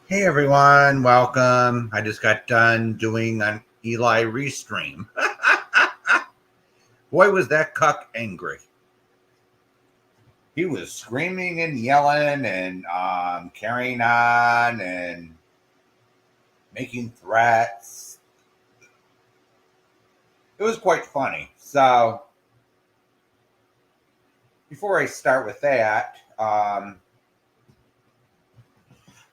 Hey everyone, welcome. I just got done doing an Eli restream. Boy, was that cuck angry. He was screaming and yelling and carrying on and making threats. It was quite funny. So, before I start with that,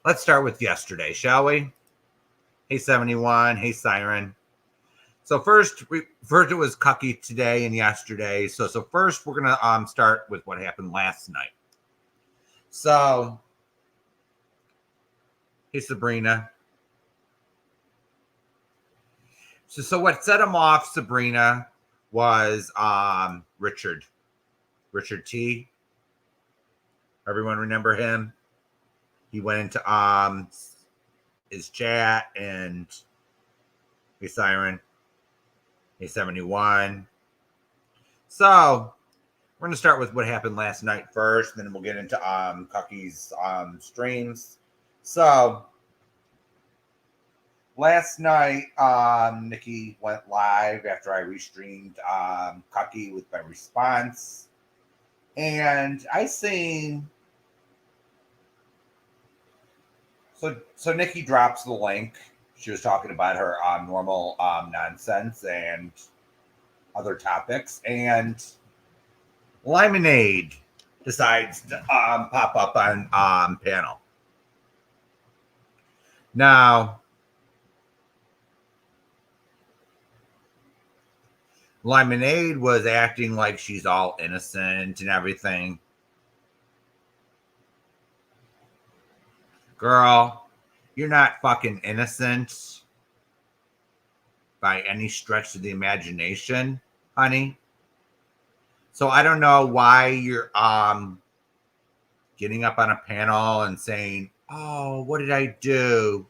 let's start with yesterday, shall we? Hey 71, hey Siren. So first it was Cucky today and yesterday. So first we're gonna start with what happened last night. So hey Sabrina. So what set him off, Sabrina, was Richard T. Everyone remember him? He went into his chat and hey Siren, hey 71. So we're gonna start with what happened last night first, then we'll get into Cucky's streams. So last night, Nikki went live after I restreamed Cucky with my response, and I seen so Nikki drops the link. She was talking about her normal nonsense and other topics, and Lemonade decides to pop up on panel. Now, Lemonade was acting like she's all innocent and everything. Girl, you're not fucking innocent by any stretch of the imagination, honey. So I don't know why you're getting up on a panel and saying, "Oh, what did I do?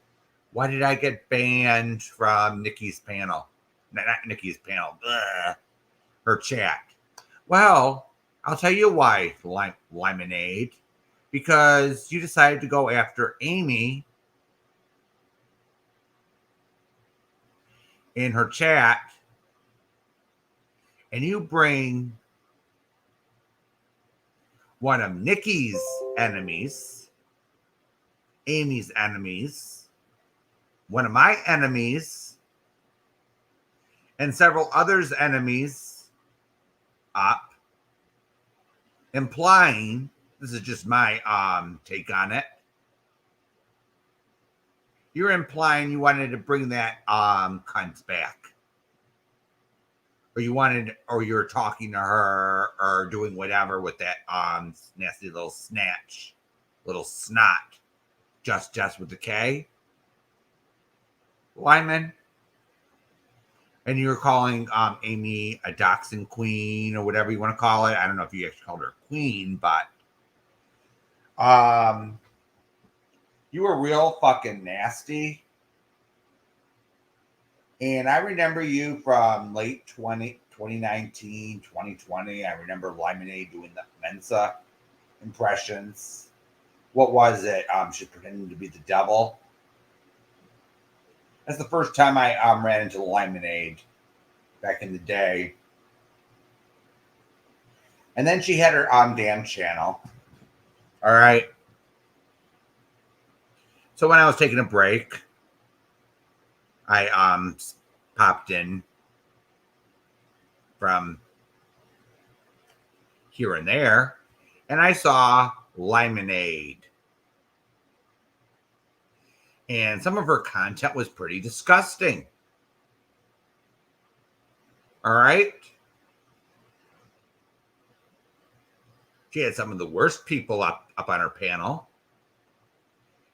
Why did I get banned from Nikki's panel? Not Nikki's panel, her chat." Well, I'll tell you why, Lemonade. Because you decided to go after Amy in her chat, and you bring one of Nikki's enemies, Amy's enemies, one of my enemies, and several others' enemies up, implying, this is just my take on it, you're implying you wanted to bring that cunt back. Or you wanted, or you're talking to her or doing whatever with that nasty little snatch, little snot, just with the K, Lyman. And you were calling Amy a dachshund queen or whatever you want to call it. I don't know if you actually called her queen, but you were real fucking nasty. And I remember you from late 2019, 2020. I remember Lemonade doing the Mensa impressions. What was it? She pretended to be the devil. That's the first time I ran into Lemonade back in the day. And then she had her damn channel. All right. So when I was taking a break, I popped in from here and there, and I saw Lemonade. And some of her content was pretty disgusting. All right. She had some of the worst people up on her panel.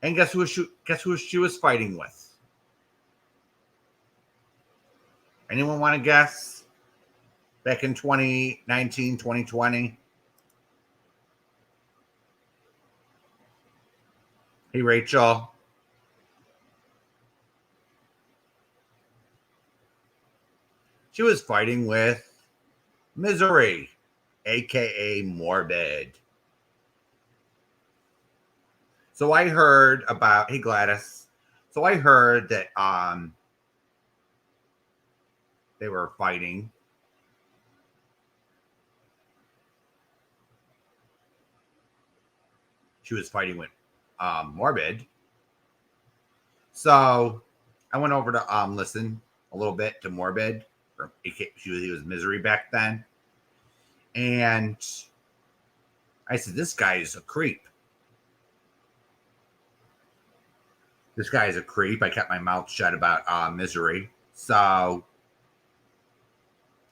And guess who she was fighting with? Anyone want to guess? Back in 2019, 2020? Hey, Rachel. She was fighting with Misery, aka Morbid. So I heard about, hey Gladys. So I heard that they were fighting. She was fighting with Morbid. So I went over to listen a little bit to Morbid. He was Misery back then. And I said, this guy is a creep. This guy is a creep. I kept my mouth shut about Misery. So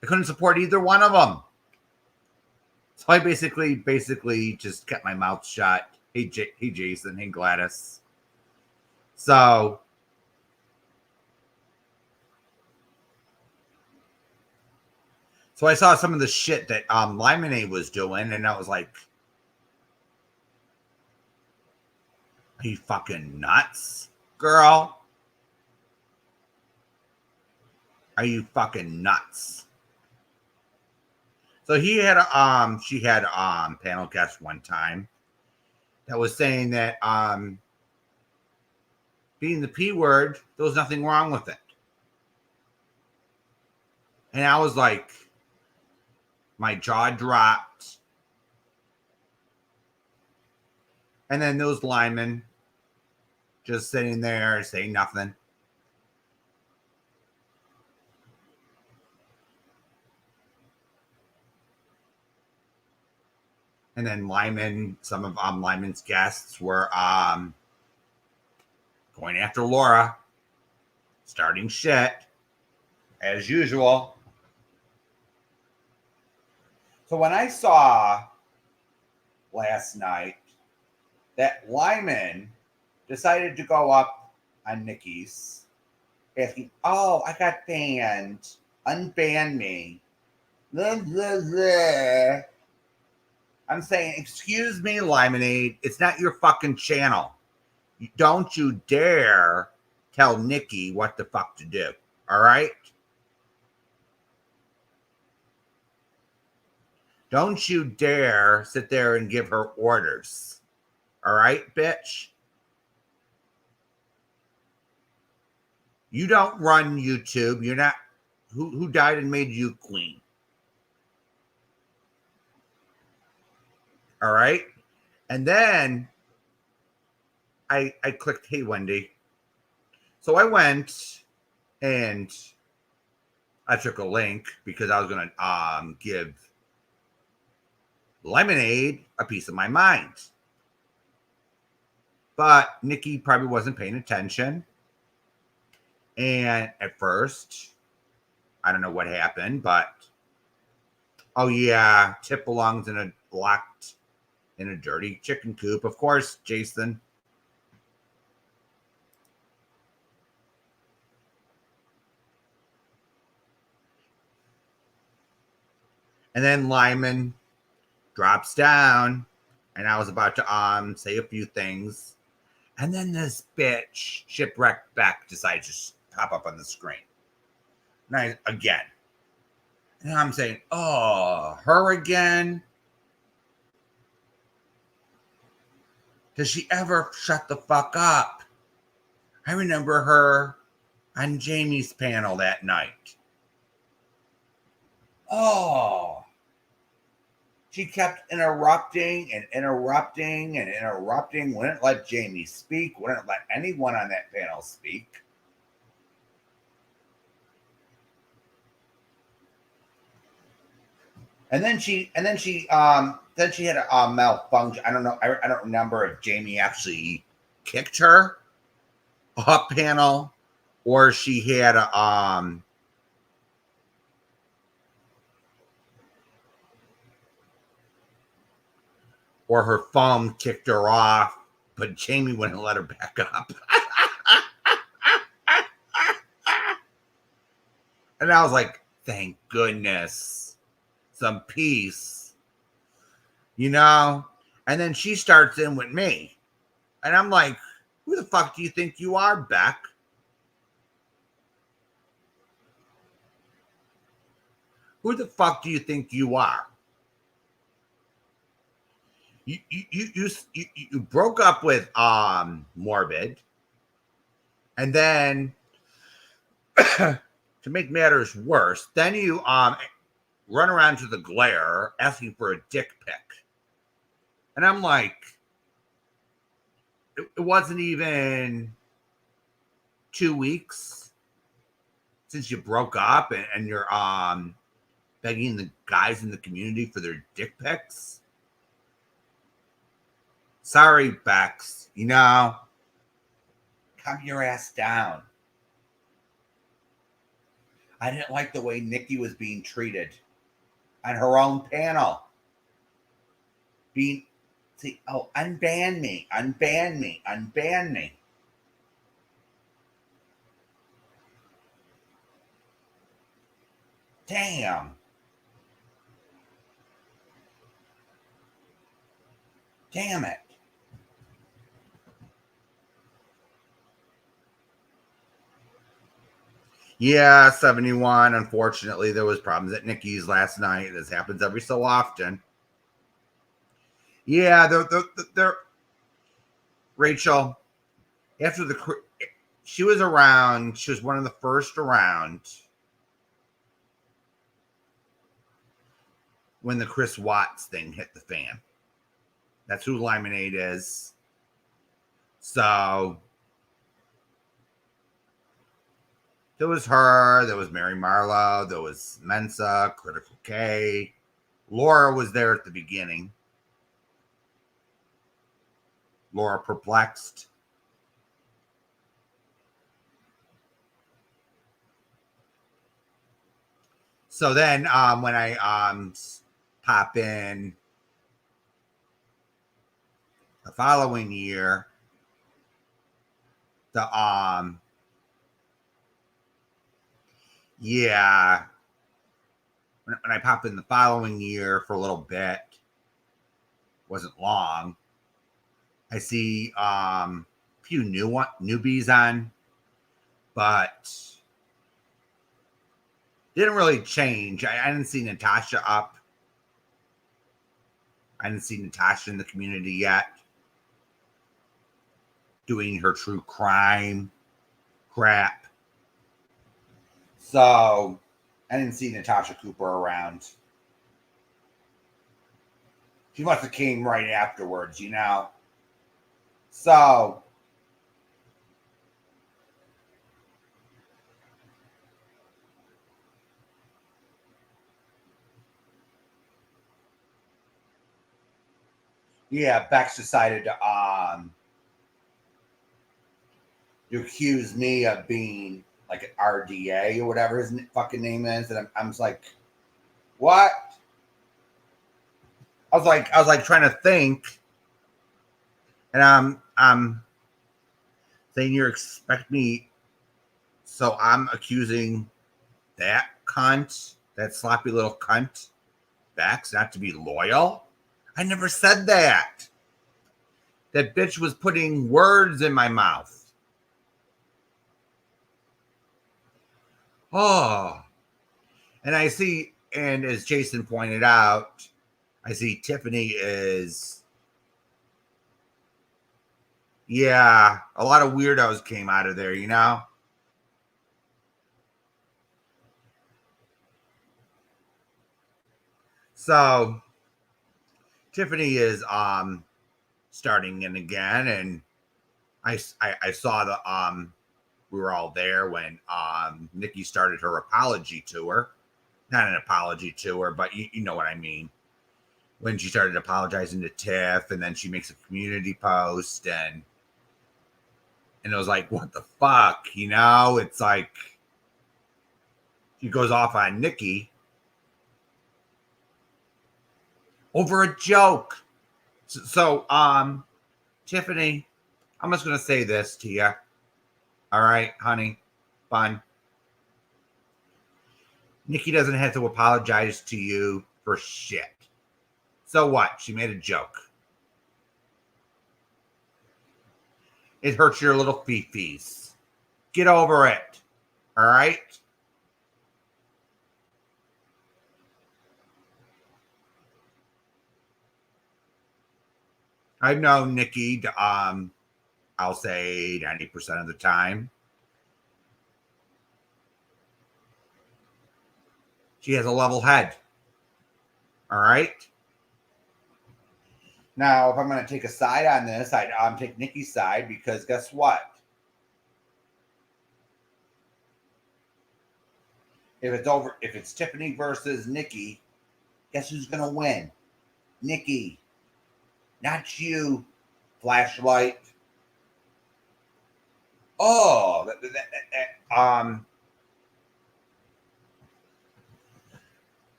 I couldn't support either one of them. So I basically just kept my mouth shut. Hey, hey Jason. Hey, Gladys. So I saw some of the shit that Lemonade was doing, and I was like, are you fucking nuts, girl? Are you fucking nuts? So she had a panel guest one time that was saying that being the P word, there was nothing wrong with it. And I was like, my jaw dropped. And then those linemen just sitting there saying nothing. And then some of Lyman's guests were going after Laura, starting shit, as usual. So when I saw last night that Lyman decided to go up on Nikki's, asking, oh, I got banned, unban me. Blah, blah, blah. I'm saying, excuse me, Lemonade, it's not your fucking channel. Don't you dare tell Nikki what the fuck to do. All right? Don't you dare sit there and give her orders. All right, bitch? You don't run YouTube. You're not who died and made you queen. All right? And then I clicked, hey, Wendy. So I went and I took a link because I was going to give Lemonade a piece of my mind. But Nikki probably wasn't paying attention. And at first, I don't know what happened, but oh yeah, Tip belongs in a locked in a dirty chicken coop. Of course, Jason. And then Lyman drops down, and I was about to say a few things, and then this bitch Shipwrecked Beck decides to pop up on the screen. And again, and I'm saying, oh, her again. Does she ever shut the fuck up? I remember her on Jamie's panel that night. Oh, she kept interrupting and interrupting and interrupting, wouldn't let Jamie speak, wouldn't let anyone on that panel speak. And then she had a malfunction. I don't know. I don't remember if Jamie actually kicked her off panel or she had a or her phone kicked her off, but Jamie wouldn't let her back up. And I was like, thank goodness. Some peace. You know? And then she starts in with me. And I'm like, who the fuck do you think you are, Beck? Who the fuck do you think you are? You broke up with Morbid, and then to make matters worse, then you run around to the Glare asking for a dick pic, and I'm like, it wasn't even 2 weeks since you broke up, and you're begging the guys in the community for their dick pics. Sorry, Bex. Calm your ass down. I didn't like the way Nikki was being treated on her own panel. Unban me, unban me, unban me. Damn. Damn it. Yeah, 71. Unfortunately, there was problems at Nikki's last night. This happens every so often. Yeah, they're Rachel. After she was around. She was one of the first around when the Chris Watts thing hit the fan. That's who Limonade is. So there was her, there was Mary Marlowe, there was Mensa, Critical K. Laura was there at the beginning. Laura Perplexed. So then when I pop in the following year, the yeah, when I pop in the following year for a little bit, wasn't long, I see a few newbies on, but didn't really change. I didn't see Natasha up. I didn't see Natasha in the community yet doing her true crime crap. So I didn't see Natasha Cooper around. She must have came right afterwards, So yeah, Bex decided to accuse me of being like an RDA or whatever his fucking name is, and I'm just like, what? I was like trying to think, and I'm saying you expect me, so I'm accusing that cunt, that sloppy little cunt, Bex, not to be loyal. I never said that. That bitch was putting words in my mouth. Oh, and I see, and as Jason pointed out, I see Tiffany is, yeah, a lot of weirdos came out of there, So Tiffany is starting in again, and I saw the we were all there when Nikki started her apology tour. Not an apology tour, but you know what I mean. When she started apologizing to Tiff, and then she makes a community post, and it was like, what the fuck, It's like she goes off on Nikki over a joke. So Tiffany, I'm just gonna say this to you. All right, honey, bun. Nikki doesn't have to apologize to you for shit. So what? She made a joke. It hurts your little fifis. Get over it. All right? I know Nikki, I'll say 90% of the time. She has a level head. All right. Now, if I'm going to take a side on this, I'd take Nikki's side because guess what? If it's Tiffany versus Nikki, guess who's going to win? Nikki, not you, flashlight. Oh,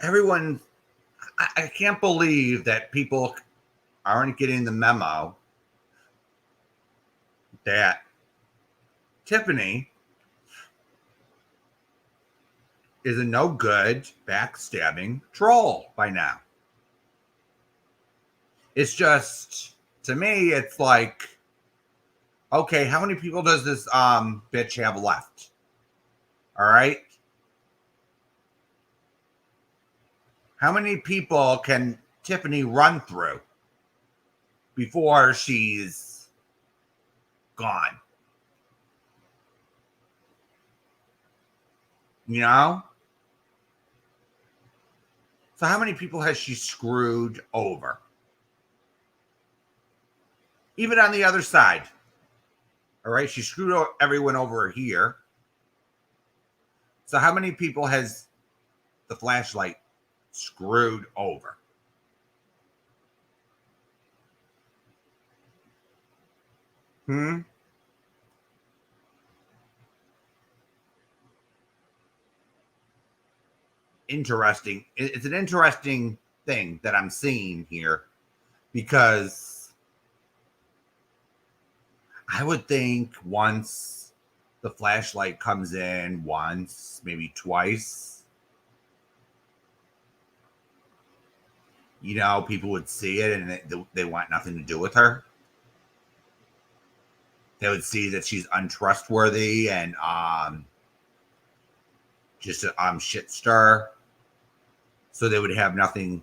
everyone, I can't believe that people aren't getting the memo that Tiffany is a no good backstabbing troll by now. It's just, to me, it's like, okay, how many people does this bitch have left? All right. How many people can Tiffany run through before she's gone? You know? So how many people has she screwed over? Even on the other side. All right, she screwed everyone over here. So how many people has the flashlight screwed over? Interesting. It's an interesting thing that I'm seeing here because I would think once the flashlight comes in, once, maybe twice, you know, people would see it and they want nothing to do with her. They would see that she's untrustworthy and just a shit stir. So they would have nothing.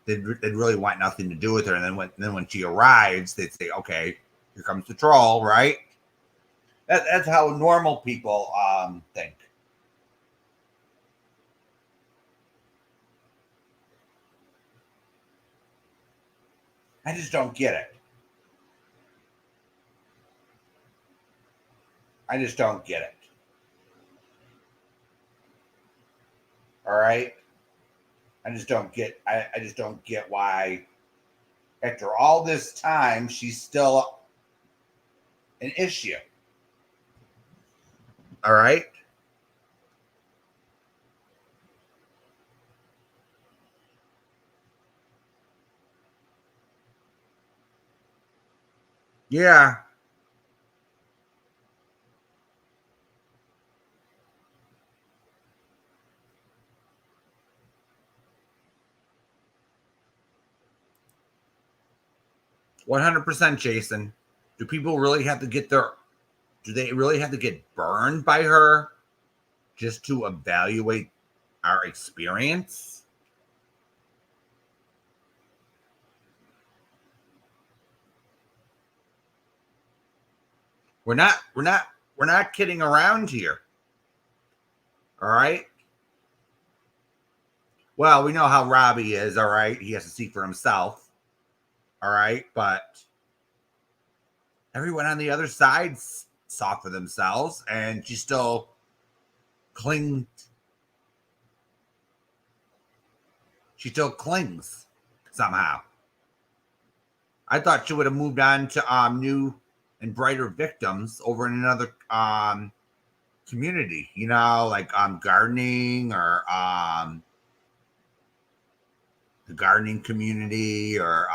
They'd really want nothing to do with her. And then when she arrives, they'd say, "Okay, here comes the troll," right? That's how normal people think. I just don't get it. I just don't get it. All right. I just don't get why after all this time she's still an issue. All right. Yeah. $100%, Jason. Do people really have to get their? Do they really have to get burned by her just to evaluate our experience? We're not kidding around here. All right. Well, we know how Robbie is. All right. He has to see for himself. All right. But everyone on the other side saw for themselves, and she still clings. She still clings somehow. I thought she would have moved on to new and brighter victims over in another community, you know, like gardening or the gardening community or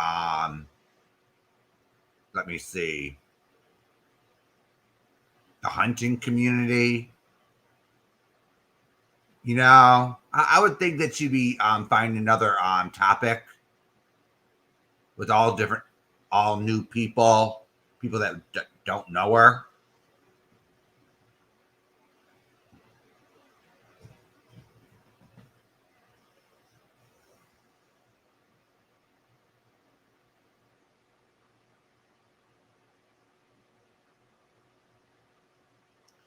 let me see, the hunting community. You know, I would think that she'd be finding another topic with all new people, people that don't know her.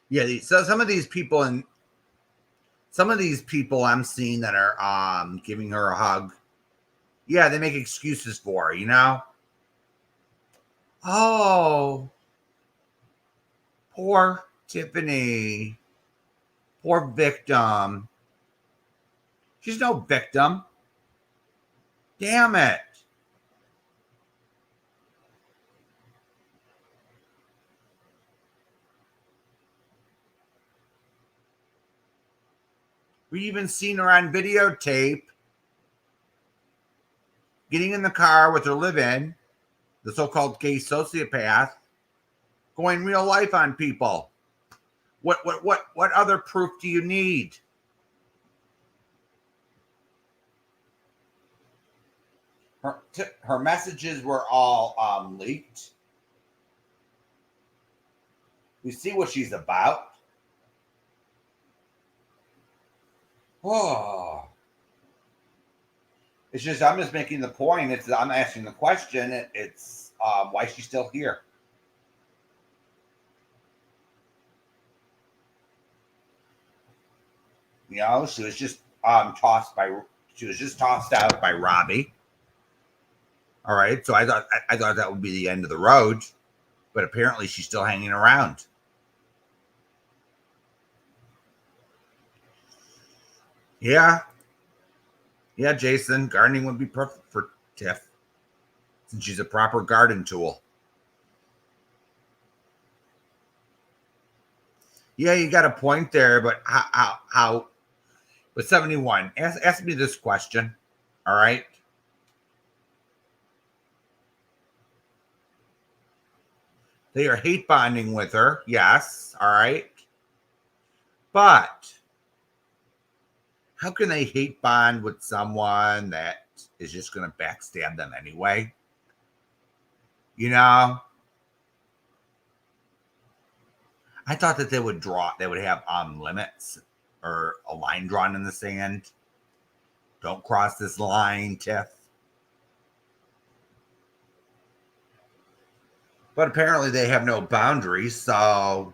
Yeah, so some of these people and some of these people I'm seeing that are giving her a hug, yeah, they make excuses for her, you know? Oh, poor Tiffany. Poor victim. She's no victim. Damn it. We even seen her on videotape getting in the car with her live-in, the so-called gay sociopath, going real life on people. What other proof do you need? Her messages were all leaked. We see what she's about. Oh, it's just I'm just making the point. It's I'm asking the question. It's why she's still here. You know, she was just tossed out by Robbie. All right, so I thought that would be the end of the road, but apparently she's still hanging around. Yeah, yeah, Jason, gardening would be perfect for Tiff since she's a proper garden tool. Yeah, you got a point there, but how with 71? Ask me this question. All right. They are hate bonding with her. Yes. All right. But how can they hate bond with someone that is just going to backstab them anyway? You know, I thought that they would have limits or a line drawn in the sand. Don't cross this line, Tiff. But apparently they have no boundaries, so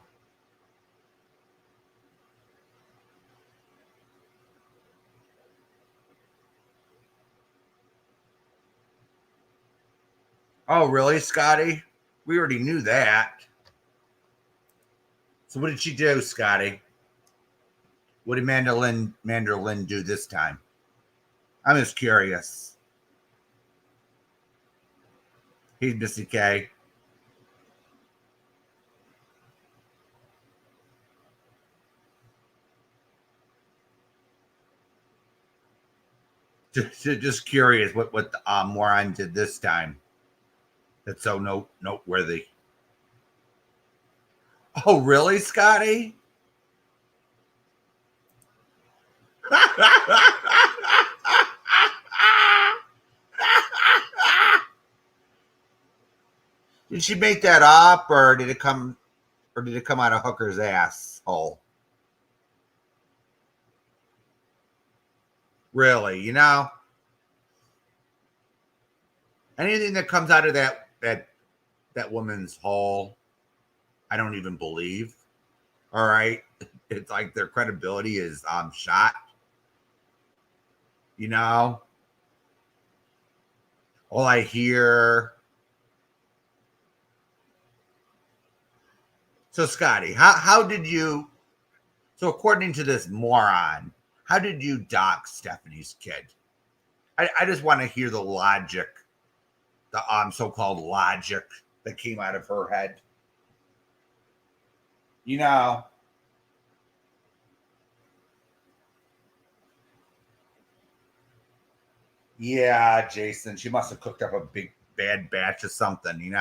oh really, Scotty? We already knew that. So what did she do, Scotty? What did Manderlin do this time? I'm just curious. He's Missy K. Just curious what the moron did this time. That's so noteworthy. Oh, really, Scotty? Did she make that up, or did it come out of Hooker's asshole? Really, anything that comes out of that woman's hole, I don't even believe. All right, it's like their credibility is shot. You know, all I hear. So, Scotty, how did you? So, according to this moron, how did you dox Stephanie's kid? I just want to hear the logic, the so-called logic that came out of her head. You know, yeah, Jason, she must have cooked up a big bad batch of something.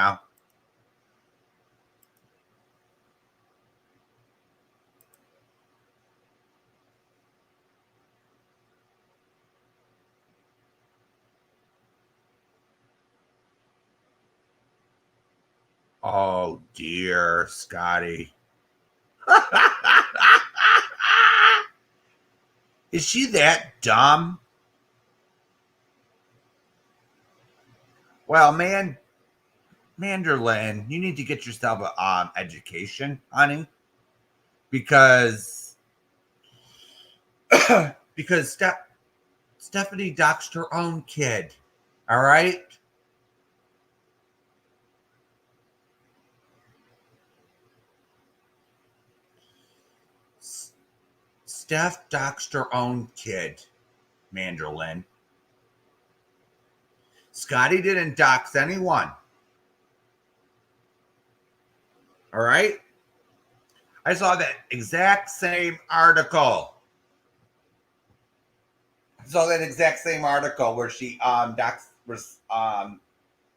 Oh dear, Scotty. Is she that dumb? Well, Manderlin, you need to get yourself a education, honey. because because Stephanie doxed her own kid. All right. Steph doxed her own kid, Manderlin. Scotty didn't dox anyone. All right. I saw that exact same article. Where she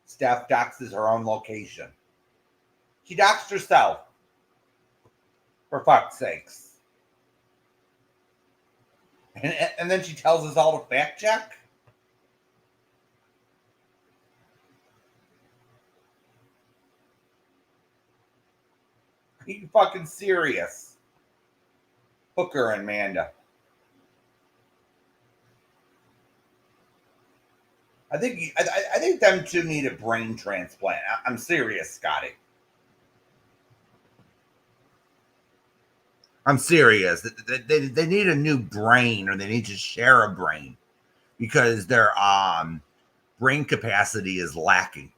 Steph doxes her own location. She doxed herself. For fuck's sakes. And then she tells us all to fact check. Are you fucking serious? Hooker and Manda. I think them two need a brain transplant. I'm serious, Scotty. I'm serious. They need a new brain, or they need to share a brain, because their brain capacity is lacking.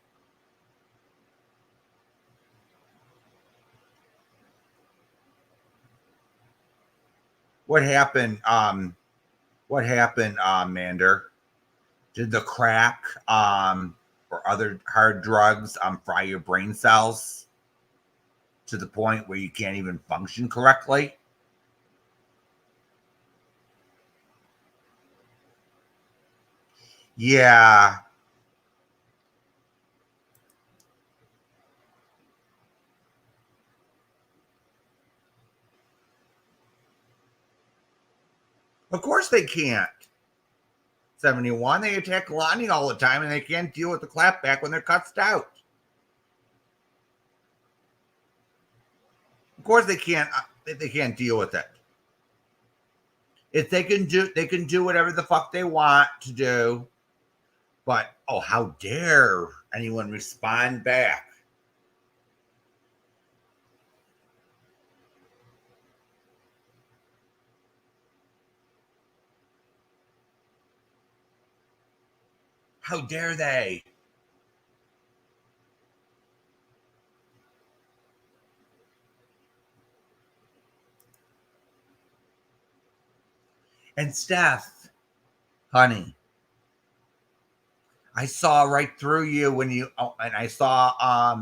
What happened? Mander? Did the crack or other hard drugs fry your brain cells to the point where you can't even function correctly? Yeah. Of course they can't. 71, they attack Lonnie all the time, and they can't deal with the clapback when they're cussed out. Of course they can't. They can't deal with it. If they can do whatever the fuck they want to do. But oh, how dare anyone respond back? How dare they? And Steph, honey, I saw right through you when you and I saw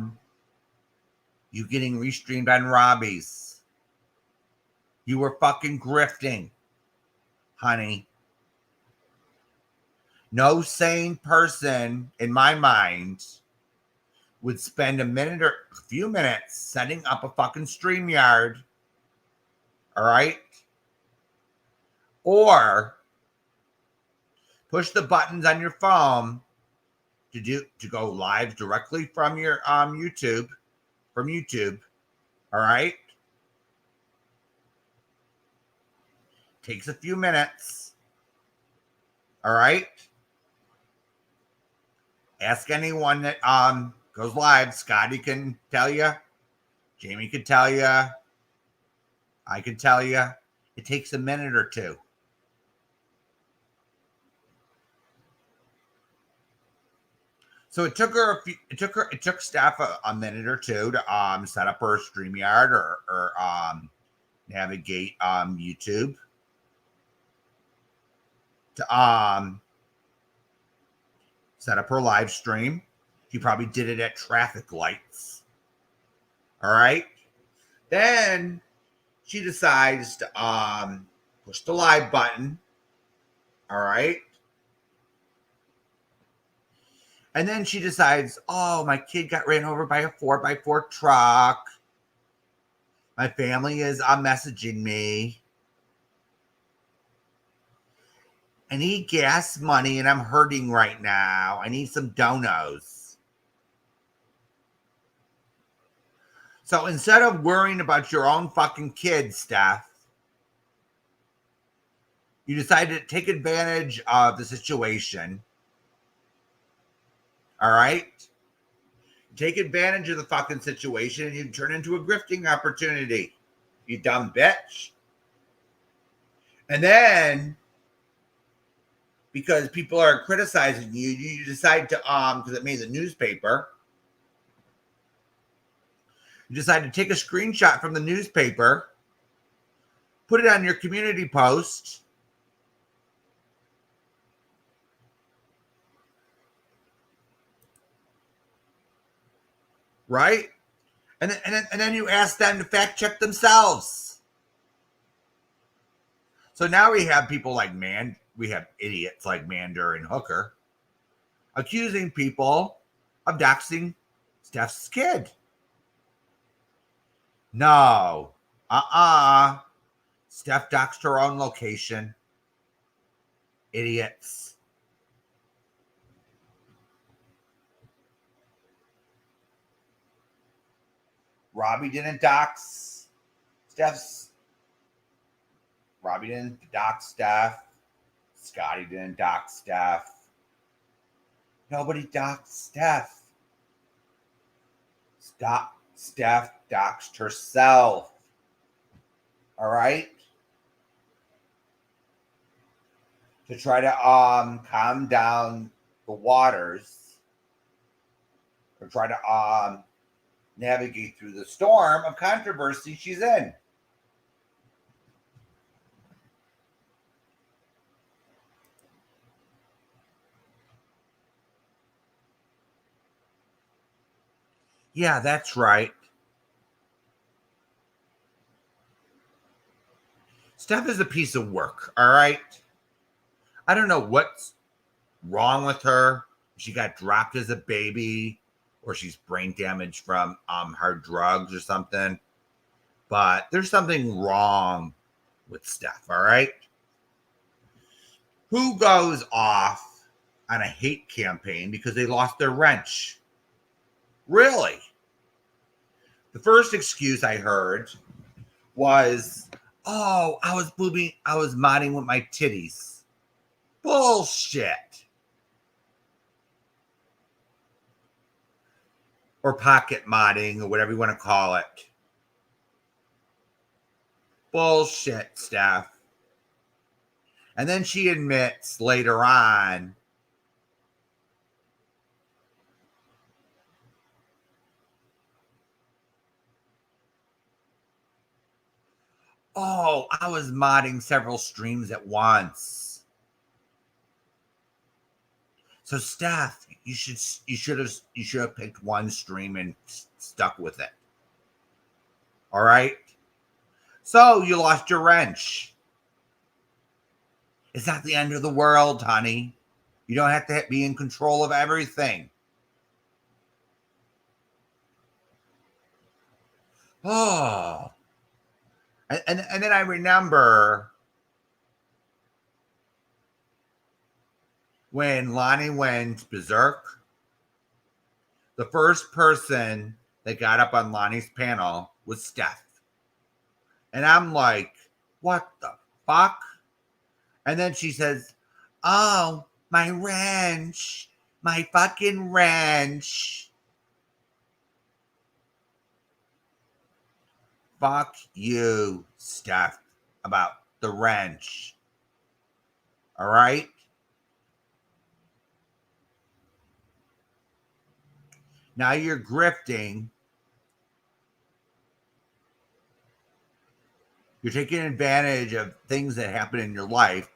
you getting restreamed on Robbie's. You were fucking grifting, honey. No sane person in my mind would spend a minute or a few minutes setting up a fucking StreamYard. All right. Or push the buttons on your phone to go live directly from your YouTube. All right. Takes a few minutes. All right. Ask anyone that goes live. Scotty can tell you. Jamie can tell you. I can tell you. It takes a minute or two. So it took Steph a minute or two to set up her StreamYard or navigate YouTube to set up her live stream. She probably did it at traffic lights. All right. Then she decides to push the live button. All right. And then she decides, oh, my kid got ran over by a 4x4 truck. My family is messaging me. I need gas money and I'm hurting right now. I need some donos. So instead of worrying about your own fucking kids, Steph, you decided to take advantage of the situation. All right? Take advantage of the fucking situation and you turn into a grifting opportunity. You dumb bitch. And then because people are criticizing you, you decide to because it made the newspaper. You decide to take a screenshot from the newspaper, put it on your community post, right? And then you ask them to fact check themselves. So now we have people like we have idiots like Mander and Hooker accusing people of doxing Steph's kid. No. Steph doxed her own location. Idiots. Robbie didn't dox Steph's. Robbie didn't dox Steph. Scotty didn't dox Steph. Nobody doxed Steph. Steph doxed herself. All right? To try to calm down the waters, or try to navigate through the storm of controversy she's in. Yeah, that's right. Steph is a piece of work, all right? I don't know what's wrong with her. She got dropped as a baby, or she's brain damaged from hard drugs or something. But there's something wrong with Steph, all right? Who goes off on a hate campaign because they lost their wrench? Really? The first excuse I heard was, oh, I was modding with my titties. Bullshit. Or pocket modding, or whatever you want to call it. Bullshit, Steph. And then she admits later on, oh, I was modding several streams at once. So Steph, you should have picked one stream and stuck with it. All right? So you lost your wrench. It's not the end of the world, honey. You don't have to be in control of everything. Oh. And then I remember when Lonnie went berserk, the first person that got up on Lonnie's panel was Steph. And I'm like, what the fuck? And then she says, oh, my wrench, my fucking wrench. Fuck you, Steph, about the wrench. All right? Now you're grifting. You're taking advantage of things that happen in your life.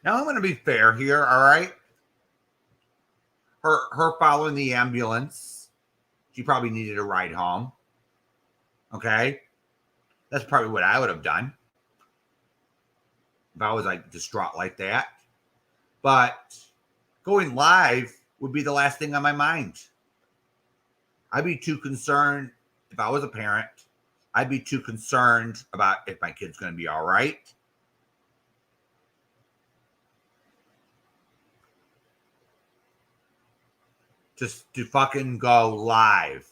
Now I'm going to be fair here, all right? Her following the ambulance, she probably needed a ride home. Okay? That's probably what I would have done if I was like distraught like that. But going live would be the last thing on my mind. I'd be too concerned if I was a parent. I'd be too concerned about if my kid's going to be all right. Just to fucking go live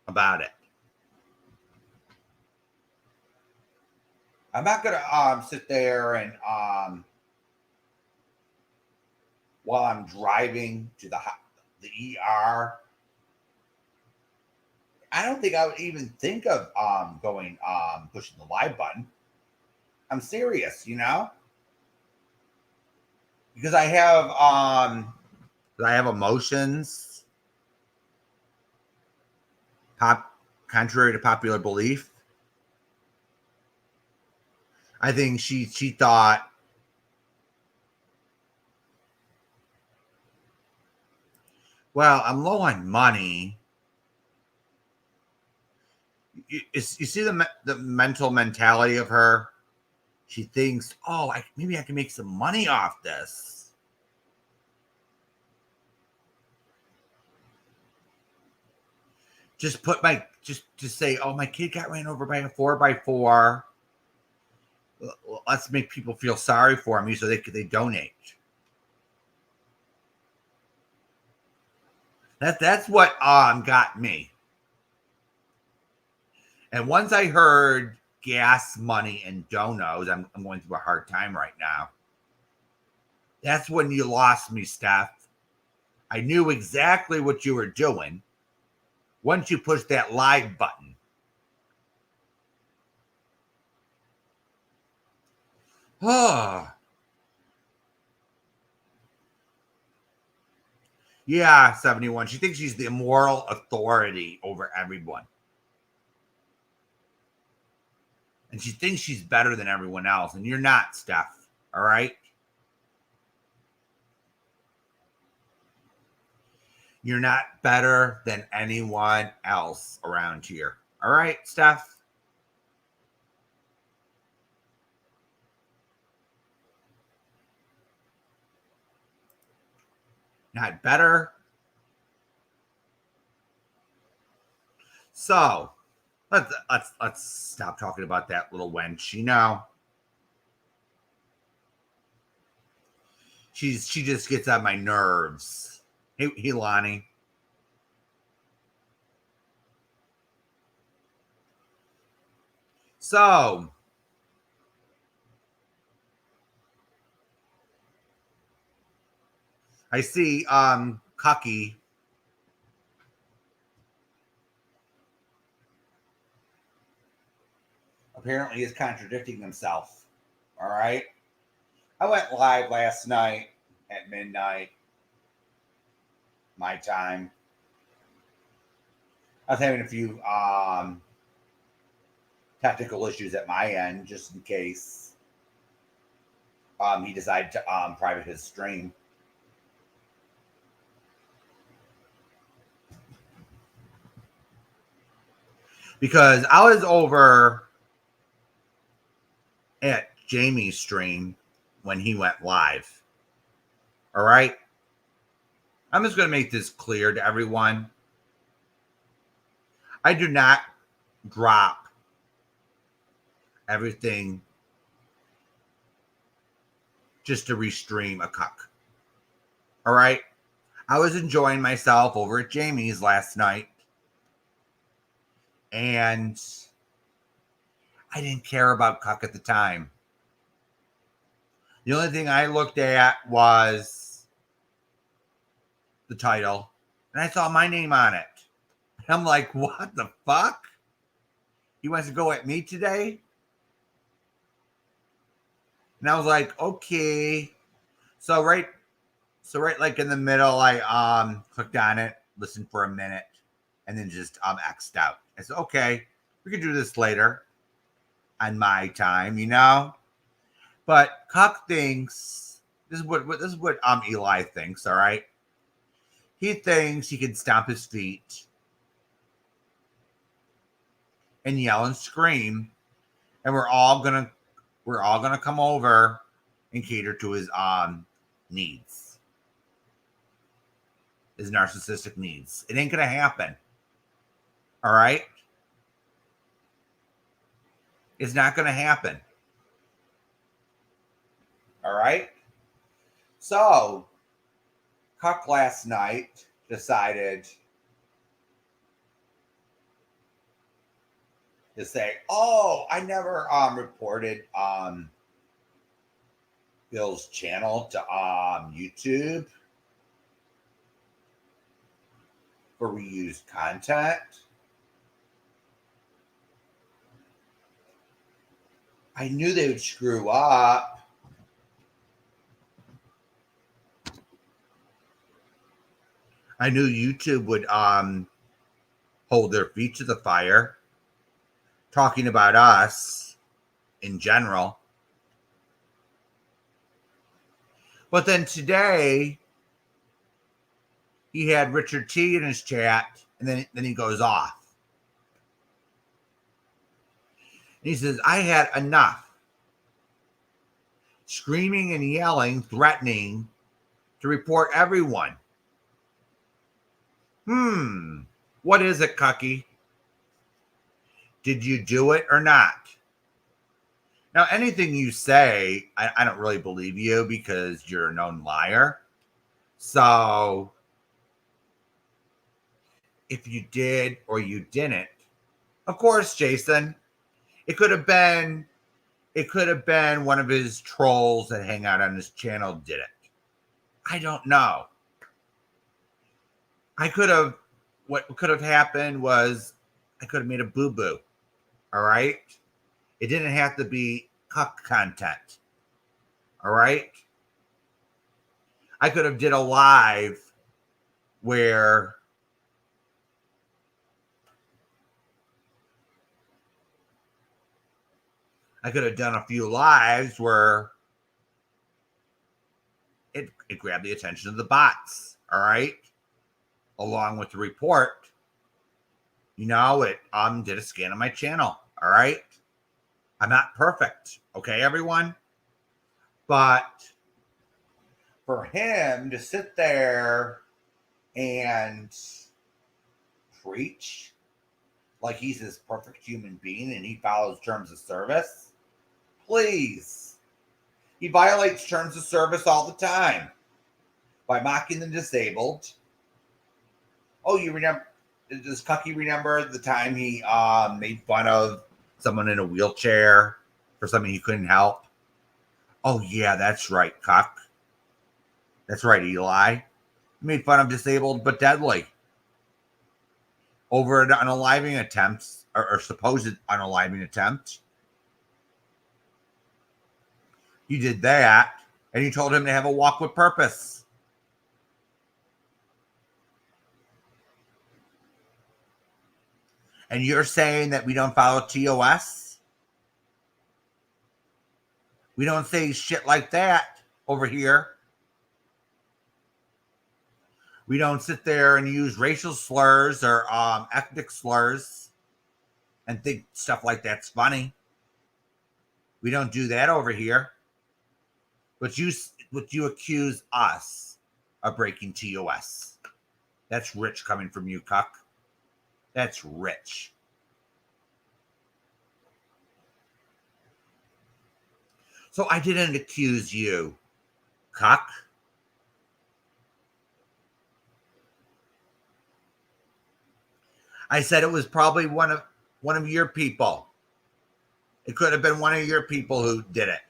about it. I'm not gonna sit there and while I'm driving to the ER, I don't think I would even think of going pushing the live button. I'm serious, because I have emotions, contrary to popular belief. I think she thought, well, I'm low on money. You see the mental mentality of her. She thinks, oh, maybe I can make some money off this. Just say, oh, my kid got ran over by a 4x4. Let's make people feel sorry for me so they donate. That's what got me. And once I heard gas money and donos, I'm going through a hard time right now. That's when you lost me, Steph. I knew exactly what you were doing once you pushed that live button. Oh. Yeah, 71. She thinks she's the moral authority over everyone. And she thinks she's better than everyone else. And you're not, Steph. All right? You're not better than anyone else around here. All right, Steph? Not better. So let's stop talking about that little wench. She just gets on my nerves. Hey, Lonnie. So I see Cucky apparently is contradicting himself. All right. I went live last night at midnight, my time. I was having a few technical issues at my end, just in case he decided to private his stream. Because I was over at Jamie's stream when he went live. All right. I'm just going to make this clear to everyone. I do not drop everything just to restream a cuck. All right. I was enjoying myself over at Jamie's last night. And I didn't care about cuck at the time. The only thing I looked at was the title. And I saw my name on it. And I'm like, what the fuck? He wants to go at me today? And I was like, okay. So right like in the middle, I clicked on it, listened for a minute, and then just X'd out. I said, okay, we can do this later on my time, But Cuck thinks this is what Eli thinks, all right? He thinks he can stomp his feet and yell and scream, and we're all gonna come over and cater to his needs, his narcissistic needs. It ain't gonna happen. All right? It's not gonna happen. All right? So Cuck last night decided to say, oh, I never reported Bill's channel to YouTube for reused content. I knew they would screw up. I knew YouTube would hold their feet to the fire, talking about us in general. But then today, he had Richard T in his chat, and then he goes off. And he says, I had enough. Screaming and yelling, threatening to report everyone. What is it, Cucky? Did you do it or not? Now, anything you say, I don't really believe you because you're a known liar. So, if you did or you didn't, of course, Jason, it could have been one of his trolls that hang out on his channel did it. I don't know. What could have happened was I could have made a boo-boo. All right? It didn't have to be cuck content. All right? I could have did a live where I could have done a few lives where it grabbed the attention of the bots. All right? Along with the report, it did a scan of my channel. All right? I'm not perfect. Okay, everyone? But for him to sit there and preach like he's this perfect human being and he follows terms of service, please. He violates terms of service all the time by mocking the disabled. Oh, you remember? Does Cucky remember the time he made fun of someone in a wheelchair for something he couldn't help? Oh, yeah, that's right, Cuck. That's right, Eli. He made fun of disabled but deadly over an unaliving attempt or supposed unaliving attempt. You did that, and you told him to have a walk with purpose. And you're saying that we don't follow TOS? We don't say shit like that over here. We don't sit there and use racial slurs or ethnic slurs and think stuff like that's funny. We don't do that over here. But you accuse us of breaking TOS. That's rich coming from you, Cuck. That's rich. So I didn't accuse you, Cuck. I said it was probably one of your people. It could have been one of your people who did it.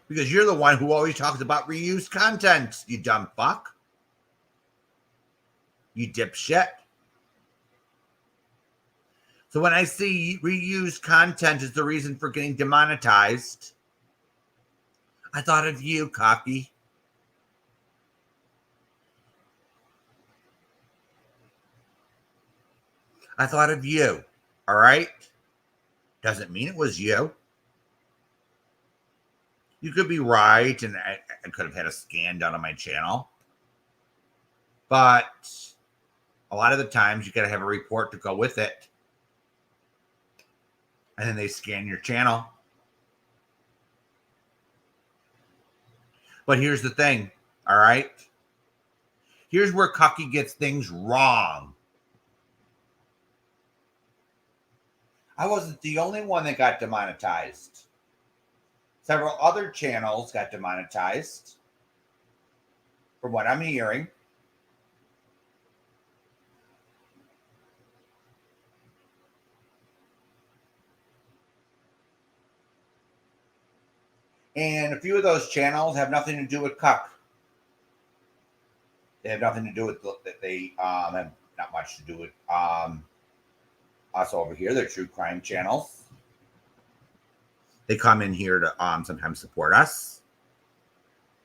Because you're the one who always talks about reused content, you dumb fuck. You dipshit. So when I see reused content is the reason for getting demonetized, I thought of you, Cocky. I thought of you, all right? Doesn't mean it was you. You could be right, and I could have had a scan done on my channel. But a lot of the times, you got to have a report to go with it. And then they scan your channel. But here's the thing, all right? Here's where Cucky gets things wrong. I wasn't the only one that got demonetized. Several other channels got demonetized, from what I'm hearing. And a few of those channels have nothing to do with Cuck. They have nothing to do with, they have not much to do with us over here, the true crime channels. They come in here to sometimes support us,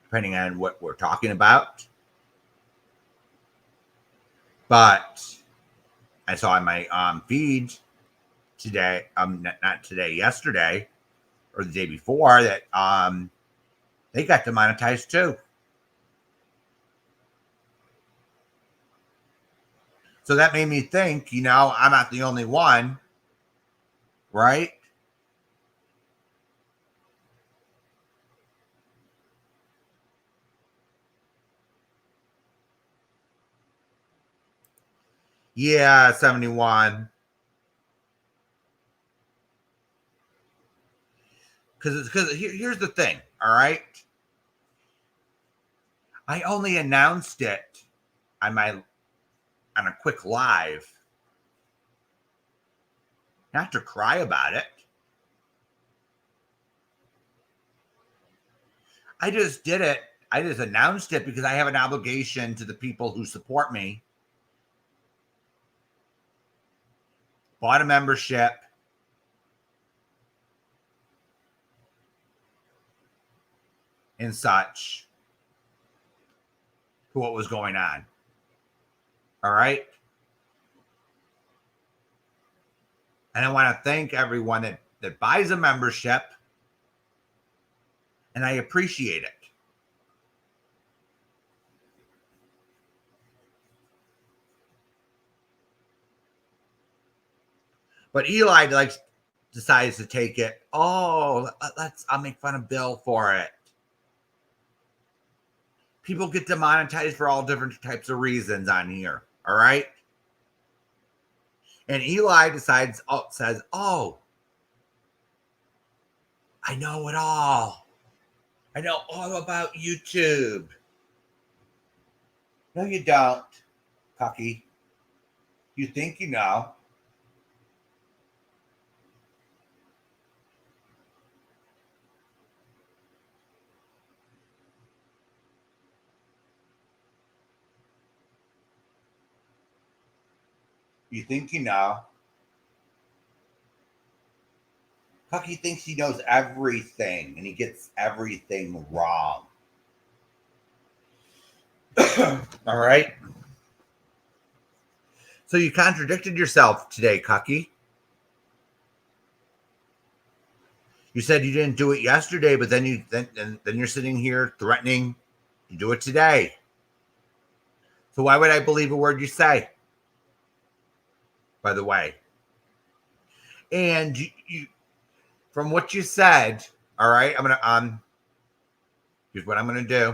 depending on what we're talking about. But I saw in my feed today, not today, yesterday, or the day before, that they got demonetized too. So that made me think, I'm not the only one, right? Yeah, 71. Because here's the thing, all right? I only announced it on a quick live, not to cry about it. I just did it. I just announced it because I have an obligation to the people who support me. Bought a membership. And such to what was going on. All right. And I want to thank everyone that buys a membership. And I appreciate it. But Eli decides to take it. Oh, I'll make fun of Bill for it. People get demonetized for all different types of reasons on here. All right. And Eli says, oh, I know it all. I know all about YouTube. No, you don't, Cucky. You think you know. You think you know. Cucky thinks he knows everything and he gets everything wrong. All right. So you contradicted yourself today, Cucky. You said you didn't do it yesterday, but then you're sitting here threatening to do it today. So why would I believe a word you say? By the way. And you from what you said, all right, I'm gonna here's what I'm gonna do.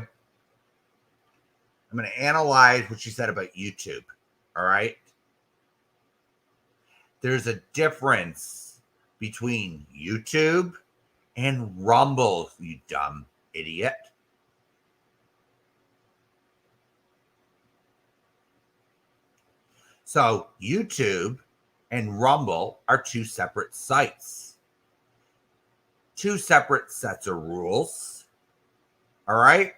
I'm gonna analyze what you said about YouTube. All right. There's a difference between YouTube and Rumble, you dumb idiot. So YouTube and Rumble are two separate sites, two separate sets of rules. All right.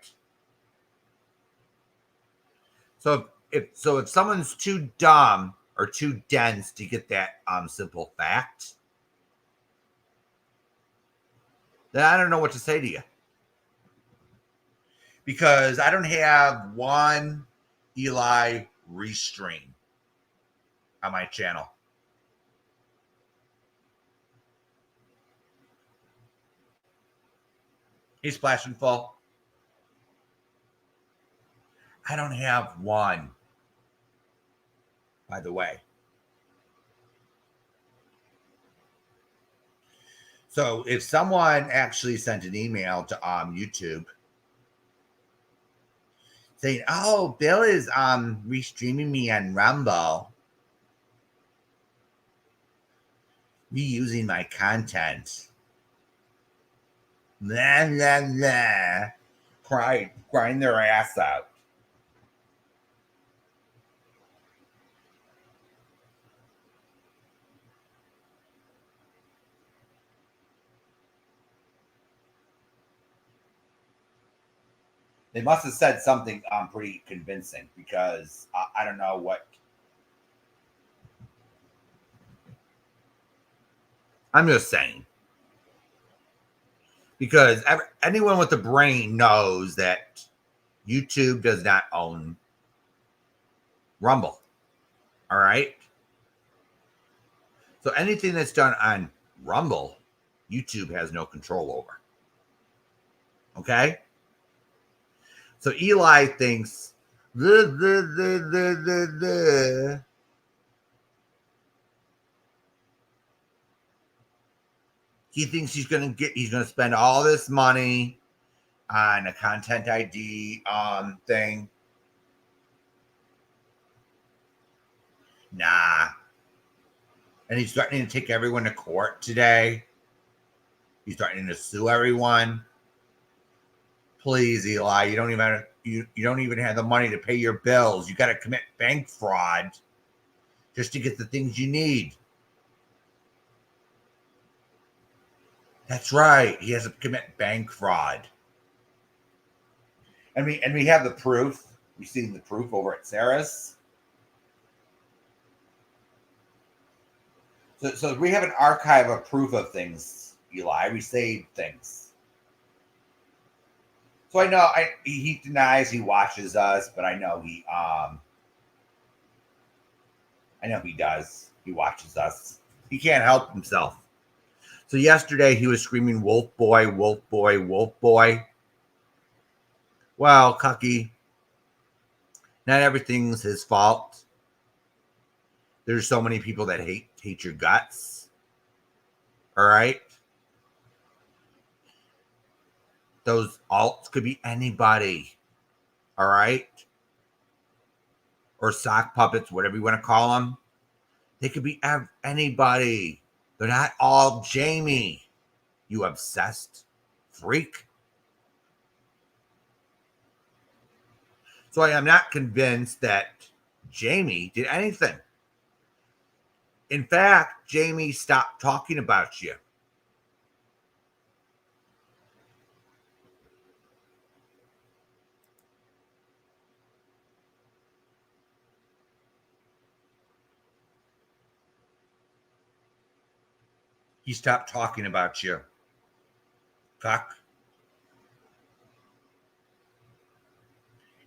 So if someone's too dumb or too dense to get that simple fact, then I don't know what to say to you. Because I don't have one Eli restream on my channel. He's splashing full. I don't have one, by the way. So if someone actually sent an email to YouTube saying, "Oh, Bill is restreaming me on Rumble, reusing my content," blah blah blah, crying their ass out. They must have said something pretty convincing because I don't know what. I'm just saying. Because anyone with a brain knows that YouTube does not own Rumble. All right. So anything that's done on Rumble, YouTube has no control over. Okay. So Eli thinks he thinks he's gonna spend all this money on a content ID thing. Nah. And he's threatening to take everyone to court today. He's threatening to sue everyone. Please, Eli, you don't even have the money to pay your bills. You got to commit bank fraud just to get the things you need. That's right. He has to commit bank fraud. And we have the proof. We've seen the proof over at Sarah's. So we have an archive of proof of things, Eli. We saved things. So I know he denies he watches us, but I know he does. He watches us. He can't help himself. So yesterday he was screaming, "Wolf boy, wolf boy, wolf boy." Well, Cucky, not everything's his fault. There's so many people that hate your guts. All right. Those alts could be anybody. All right. Or sock puppets, whatever you want to call them. They could be anybody. They're not all Jamie, you obsessed freak. So I am not convinced that Jamie did anything. In fact, Jamie stopped talking about you. He stopped talking about you. Cuck.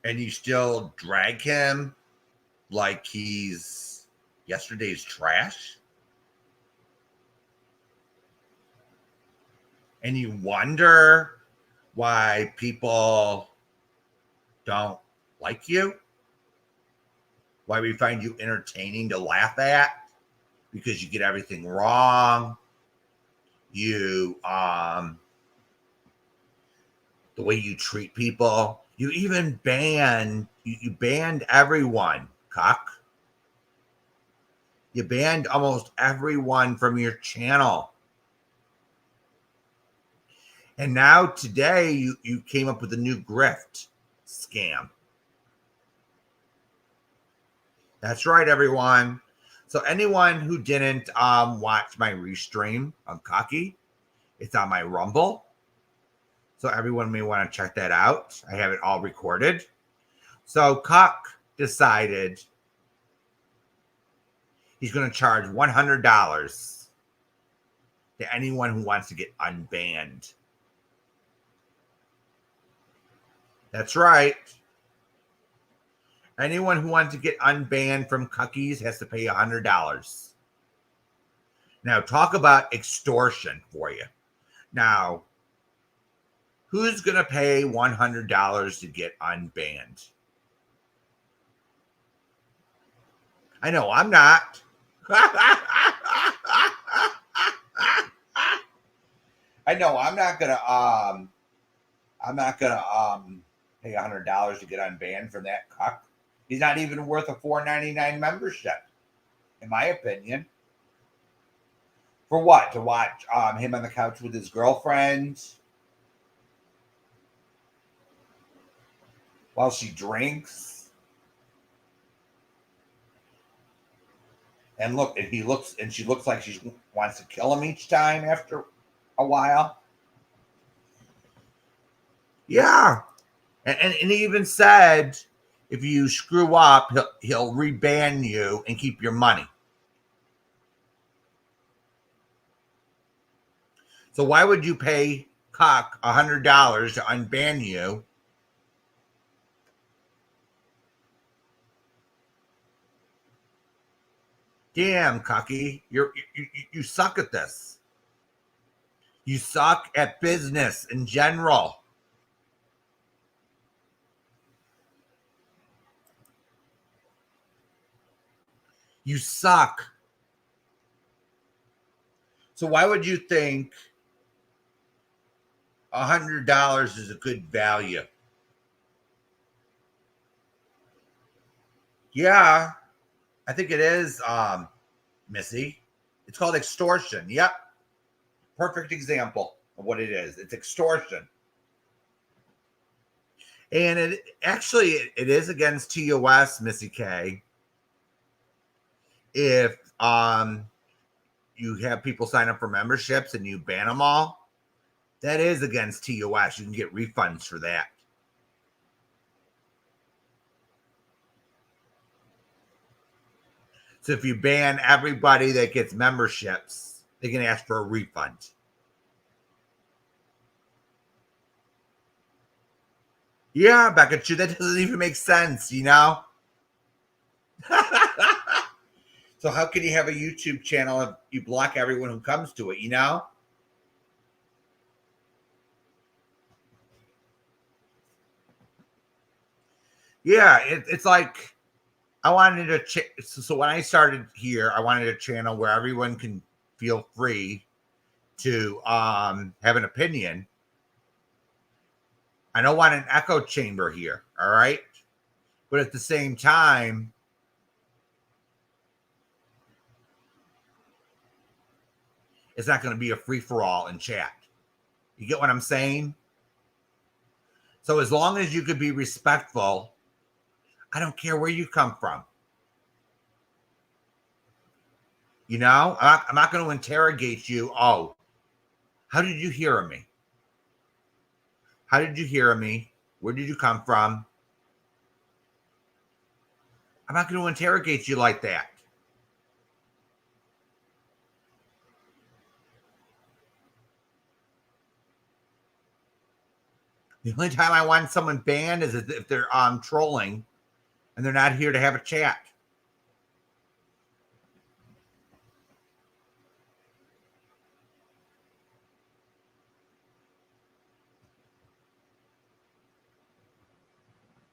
And you still drag him like he's yesterday's trash. And you wonder why people don't like you, why we find you entertaining to laugh at, because you get everything wrong. You the way you treat people. You even banned everyone, Cock. You banned almost everyone from your channel. And now today you came up with a new grift scam. That's right, everyone. So anyone who didn't watch my restream on Cocky, it's on my Rumble. So everyone may want to check that out. I have it all recorded. So Cock decided he's going to charge $100 to anyone who wants to get unbanned. That's right. Anyone who wants to get unbanned from Cuckies has to pay $100. Now, talk about extortion for you. Now, who's going to pay $100 to get unbanned? I know I'm not. I know I'm not gonna pay $100 to get unbanned from that cuck. He's not even worth a $4.99 membership, in my opinion. For what? To watch him on the couch with his girlfriend while she drinks? And look, and she looks like she wants to kill him each time after a while. Yeah. And he even said, if you screw up, he'll reban you and keep your money. So why would you pay Cuck $100 to unban you? Damn, Cucky, you suck at this. You suck at business in general. You suck. So why would you think $100 is a good value? Yeah, I think it is, Missy. It's called extortion. Yep. Perfect example of what it is. It's extortion. And it is against TOS, Missy K. If you have people sign up for memberships and you ban them all, that is against TOS. You can get refunds for that. So if you ban everybody that gets memberships, they can ask for a refund. Yeah, Becca, that doesn't even make sense, you know? So how can you have a YouTube channel if you block everyone who comes to it, you know? Yeah, it's like I wanted to. So when I started here, I wanted a channel where everyone can feel free to have an opinion. I don't want an echo chamber here, all right? But at the same time, it's not going to be a free for all in chat. You get what I'm saying? So as long as you could be respectful, I don't care where you come from. You know, I'm not going to interrogate you. Oh, how did you hear of me? How did you hear of me? Where did you come from? I'm not going to interrogate you like that. The only time I want someone banned is if they're trolling and they're not here to have a chat.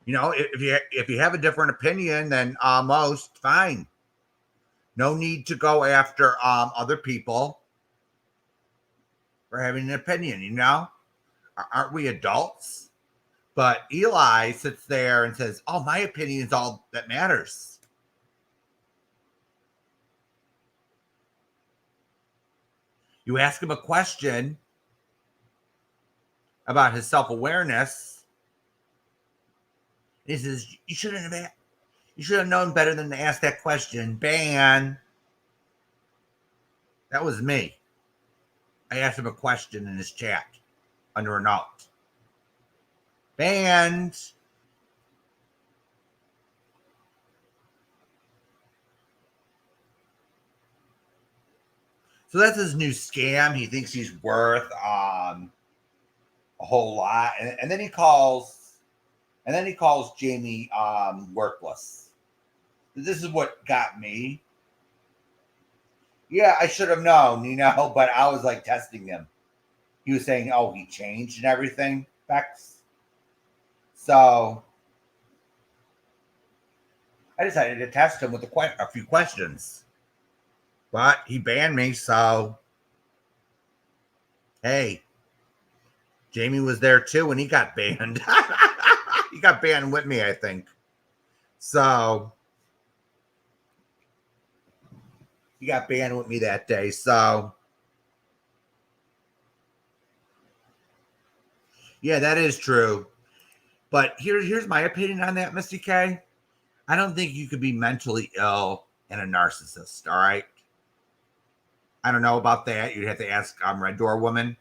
You know, if you have a different opinion than most, fine. No need to go after other people for having an opinion. You know, aren't we adults? But Eli sits there and says, "Oh, my opinion is all that matters." You ask him a question about his self-awareness, he says, "You shouldn't have. You should have known better than to ask that question." Ban. That was me. I asked him a question in his chat under a note. Banned. So that's his new scam. He thinks he's worth a whole lot, and then he calls Jamie worthless. This is what got me. Yeah, I should have known, you know, but I was like testing him. He was saying, "Oh, he changed and everything." Bex. So I decided to test him with a few questions, but he banned me. So hey, Jamie was there too when he got banned. He got banned with me, I think. So he got banned with me that day. So yeah, that is true. But here's my opinion on that, Misty K. I don't think you could be mentally ill and a narcissist. All right. I don't know about that. You'd have to ask Red Door Woman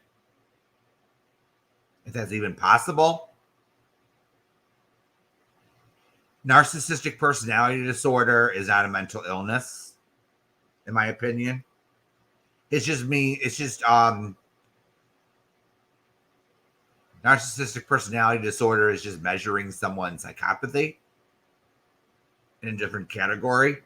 if that's even possible. Narcissistic personality disorder is not a mental illness, in my opinion. It's just me. It's just Narcissistic personality disorder is just measuring someone's psychopathy in a different category.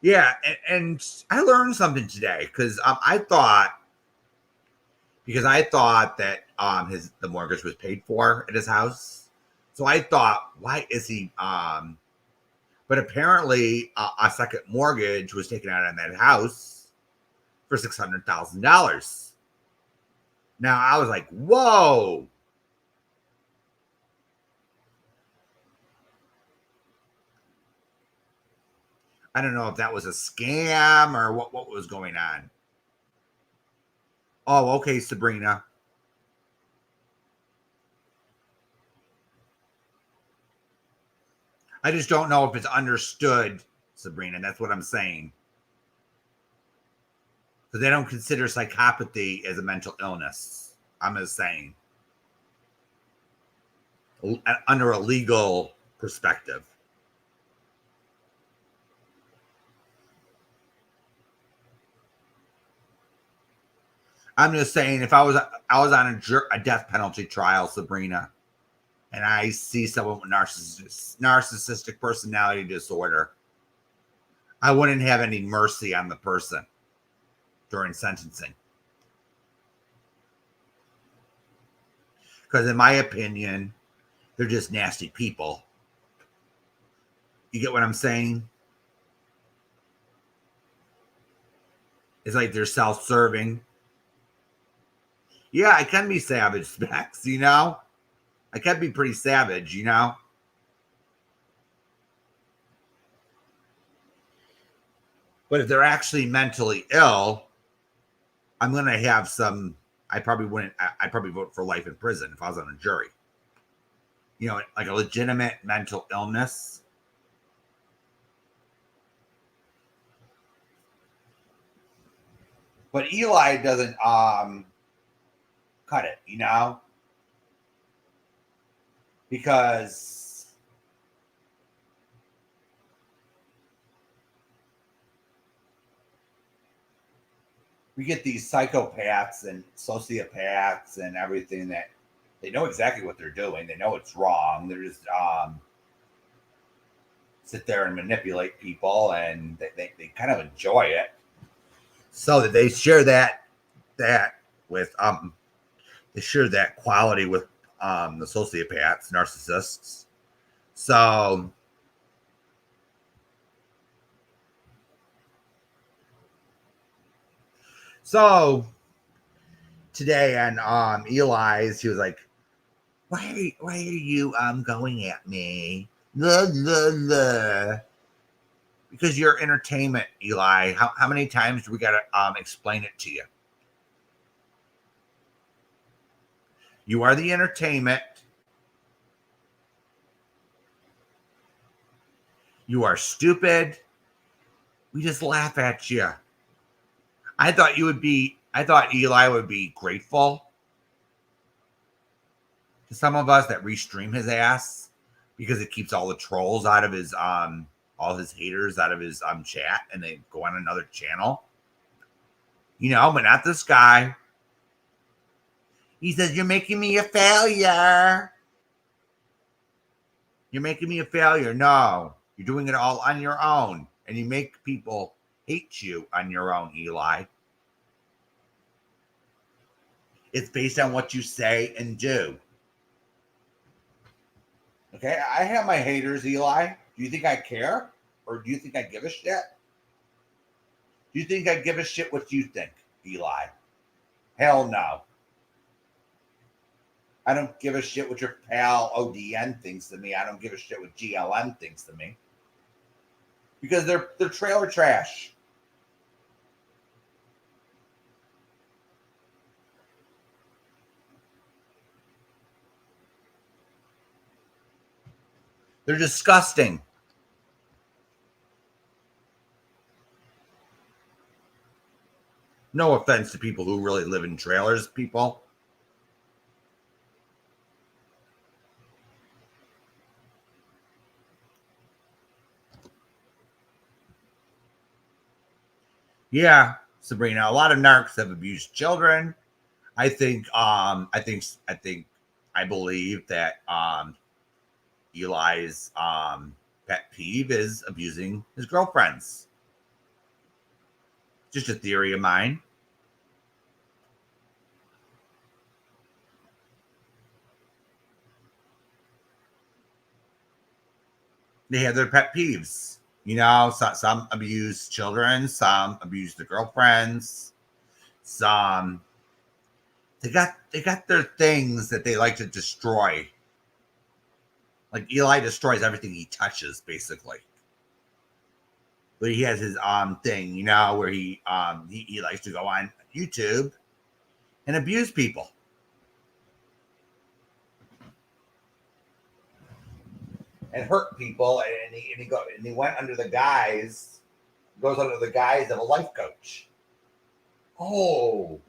Yeah, and I learned something today because I thought that his the mortgage was paid for at his house, so I thought, why is he But apparently, a second mortgage was taken out on that house for $600,000. Now I was like, whoa. I don't know if that was a scam or what was going on. Oh, okay, Sabrina. I just don't know if it's understood, Sabrina. That's what I'm saying. Because they don't consider psychopathy as a mental illness. I'm just saying, under a legal perspective. I'm just saying, if I was on a death penalty trial, Sabrina, and I see someone with narcissistic personality disorder, I wouldn't have any mercy on the person during sentencing. Because in my opinion, they're just nasty people. You get what I'm saying? It's like they're self-serving. Yeah, I can be savage, Specs, you know? I can be pretty savage, you know? But if they're actually mentally ill, I'm going to have some. I probably wouldn't. I'd probably vote for life in prison if I was on a jury. You know, like a legitimate mental illness. But Eli doesn't cut it, you know, because we get these psychopaths and sociopaths and everything that they know exactly what they're doing. They know it's wrong. They're just sit there and manipulate people, and they kind of enjoy it. So that they share that with they share that quality with the sociopaths, narcissists. So so today on Eli's, he was like, why are you going at me? Blah, blah, blah. Because you're entertainment, Eli. How many times do we gotta explain it to you? You are the entertainment. You are stupid. We just laugh at you. I thought Eli would be grateful to some of us that restream his ass because it keeps all the trolls out of his all his haters out of his chat, and they go on another channel. You know, but not this guy. He says, "You're making me a failure. You're making me a failure." No, you're doing it all on your own, and you make people hate you on your own, Eli. It's based on what you say and do. Okay, I have my haters, Eli. Do you think I care? Or do you think I give a shit? Do you think I give a shit what you think, Eli? Hell no. I don't give a shit what your pal ODN thinks to me. I don't give a shit what GLM thinks to me. Because they're trailer trash. They're disgusting. No offense to people who really live in trailers, people. Yeah, Sabrina. A lot of narcs have abused children. I believe that Eli's pet peeve is abusing his girlfriends. Just a theory of mine. They have their pet peeves. You know, some abuse children, some abuse the girlfriends, some they got their things that they like to destroy. Like Eli destroys everything he touches, basically. But he has his thing, you know, where he likes to go on YouTube and abuse people. And hurt people, and he went under the guise, goes under the guise of a life coach. Oh,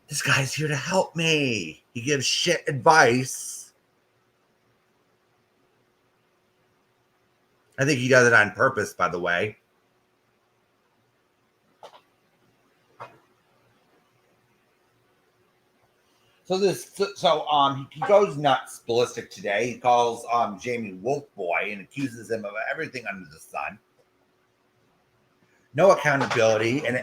this guy's here to help me. He gives shit advice. I think he does it on purpose, by the way. He goes nuts ballistic today. He calls Jamie Wolf Boy and accuses him of everything under the sun. No accountability, and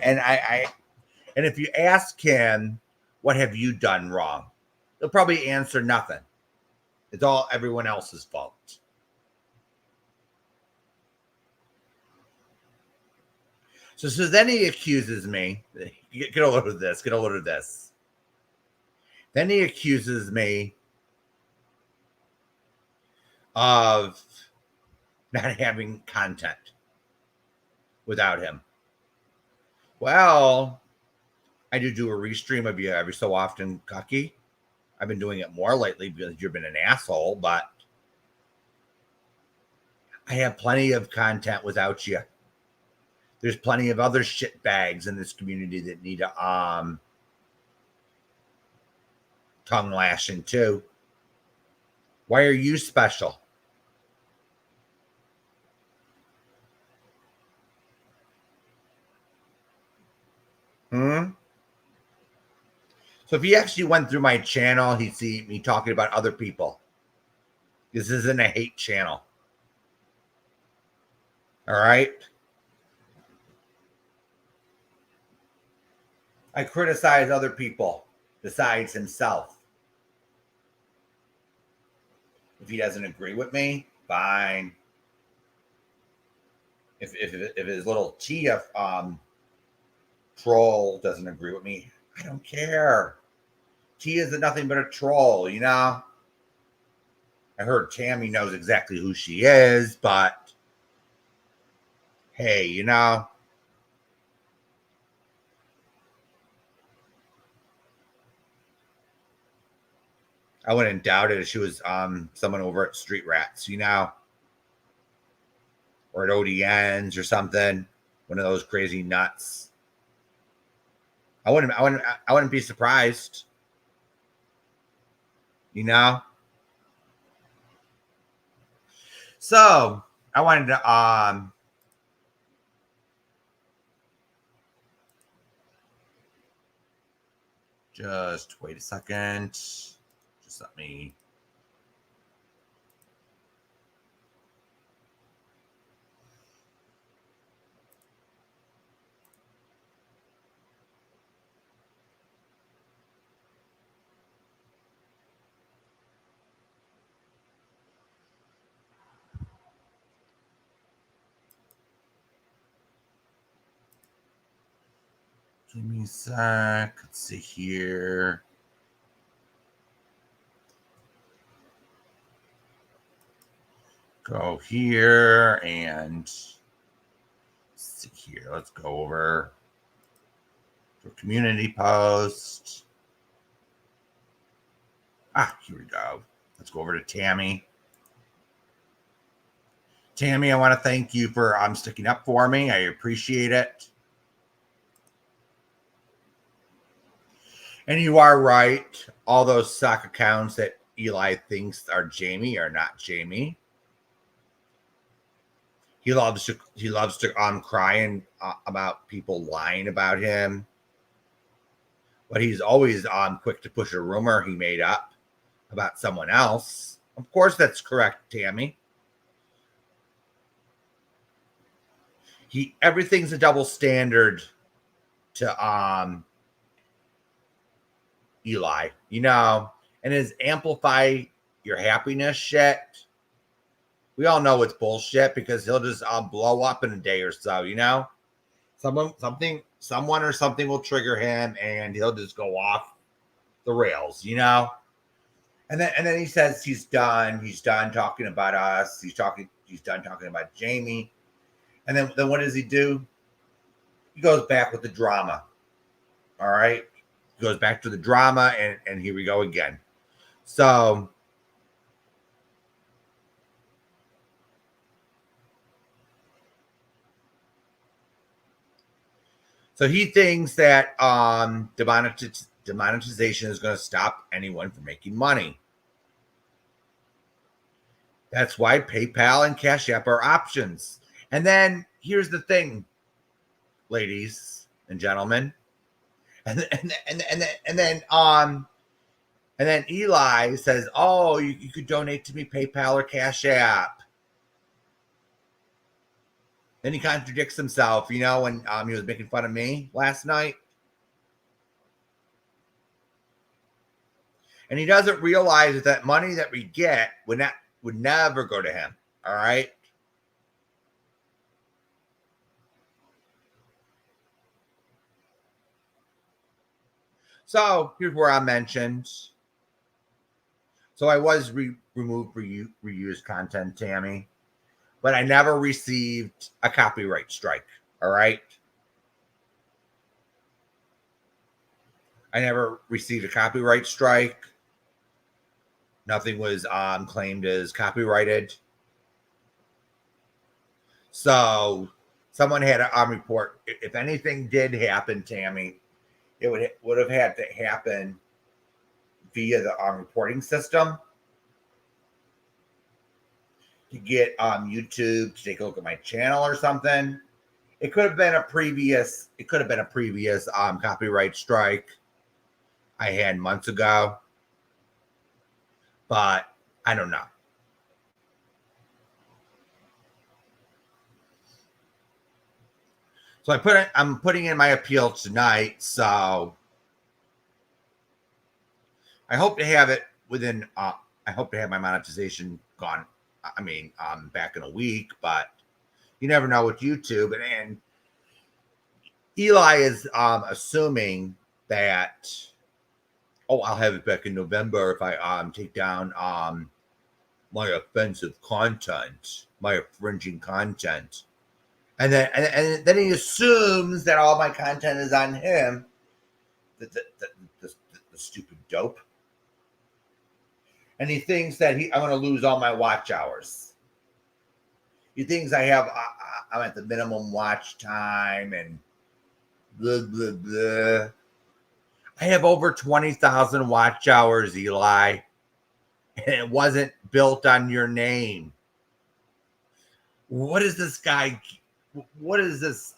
if you ask him, what have you done wrong? He'll probably answer nothing. It's all everyone else's fault. So then he accuses me. Get a load of this. Get a load of this. Then he accuses me of not having content without him. Well, I do a restream of you every so often, Cucky. I've been doing it more lately because you've been an asshole, but I have plenty of content without you. There's plenty of other shit bags in this community that need a tongue lashing too. Why are you special? So if he actually went through my channel, he'd see me talking about other people. This isn't a hate channel. All right? I criticize other people besides himself. If he doesn't agree with me, fine. If his little Tia troll doesn't agree with me, I don't care. Tia's nothing but a troll, you know? I heard Tammy knows exactly who she is, but hey, you know? I wouldn't doubt it if she was someone over at Street Rats, you know? Or at ODNs or something. One of those crazy nuts. I wouldn't be surprised. You know? So I wanted to just wait a second. Just let me give me a sec. Let's see here. Go here and let's see here. Let's go over to community post. Here we go. Let's go over to Tammy. Tammy, I want to thank you for sticking up for me. I appreciate it. And you are right. All those sock accounts that Eli thinks are Jamie are not Jamie. He loves to crying about people lying about him, but he's always quick to push a rumor he made up about someone else. Of course, that's correct, Tammy. Everything's a double standard to Eli, and his amplify your happiness shit. We all know it's bullshit because he'll just blow up in a day or so. Someone or something will trigger him, and he'll just go off the rails. And then he says he's done. He's done talking about us. He's done talking about Jamie. And then what does he do? He goes back with the drama. All right. He goes back to the drama, and here we go again. So he thinks that demonetization is going to stop anyone from making money. That's why PayPal and Cash App are options. And then here's the thing, ladies and gentlemen. And then Eli says, "Oh, you could donate to me PayPal or Cash App." Then he contradicts himself, when he was making fun of me last night. And he doesn't realize that money that we get would never go to him. All right. So here's where I mentioned. So I was removed for reused content, Tammy, but I never received a copyright strike. All right. I never received a copyright strike. Nothing was claimed as copyrighted. So someone had to report. If anything did happen, Tammy, it would have had to happen via the reporting system to get YouTube to take a look at my channel or something. It could have been a previous copyright strike I had months ago, but I don't know. So I'm putting in my appeal tonight. So I hope to have it within. I hope to have my monetization gone. Back in a week, but you never know with YouTube. And Eli is assuming that, I'll have it back in November if I take down my offensive content, my infringing content. And then he assumes that all my content is on him. The stupid dope. And he thinks that I'm going to lose all my watch hours. He thinks I'm at the minimum watch time and blah, blah, blah. I have over 20,000 watch hours, Eli. And it wasn't built on your name. What is this guy? What is this?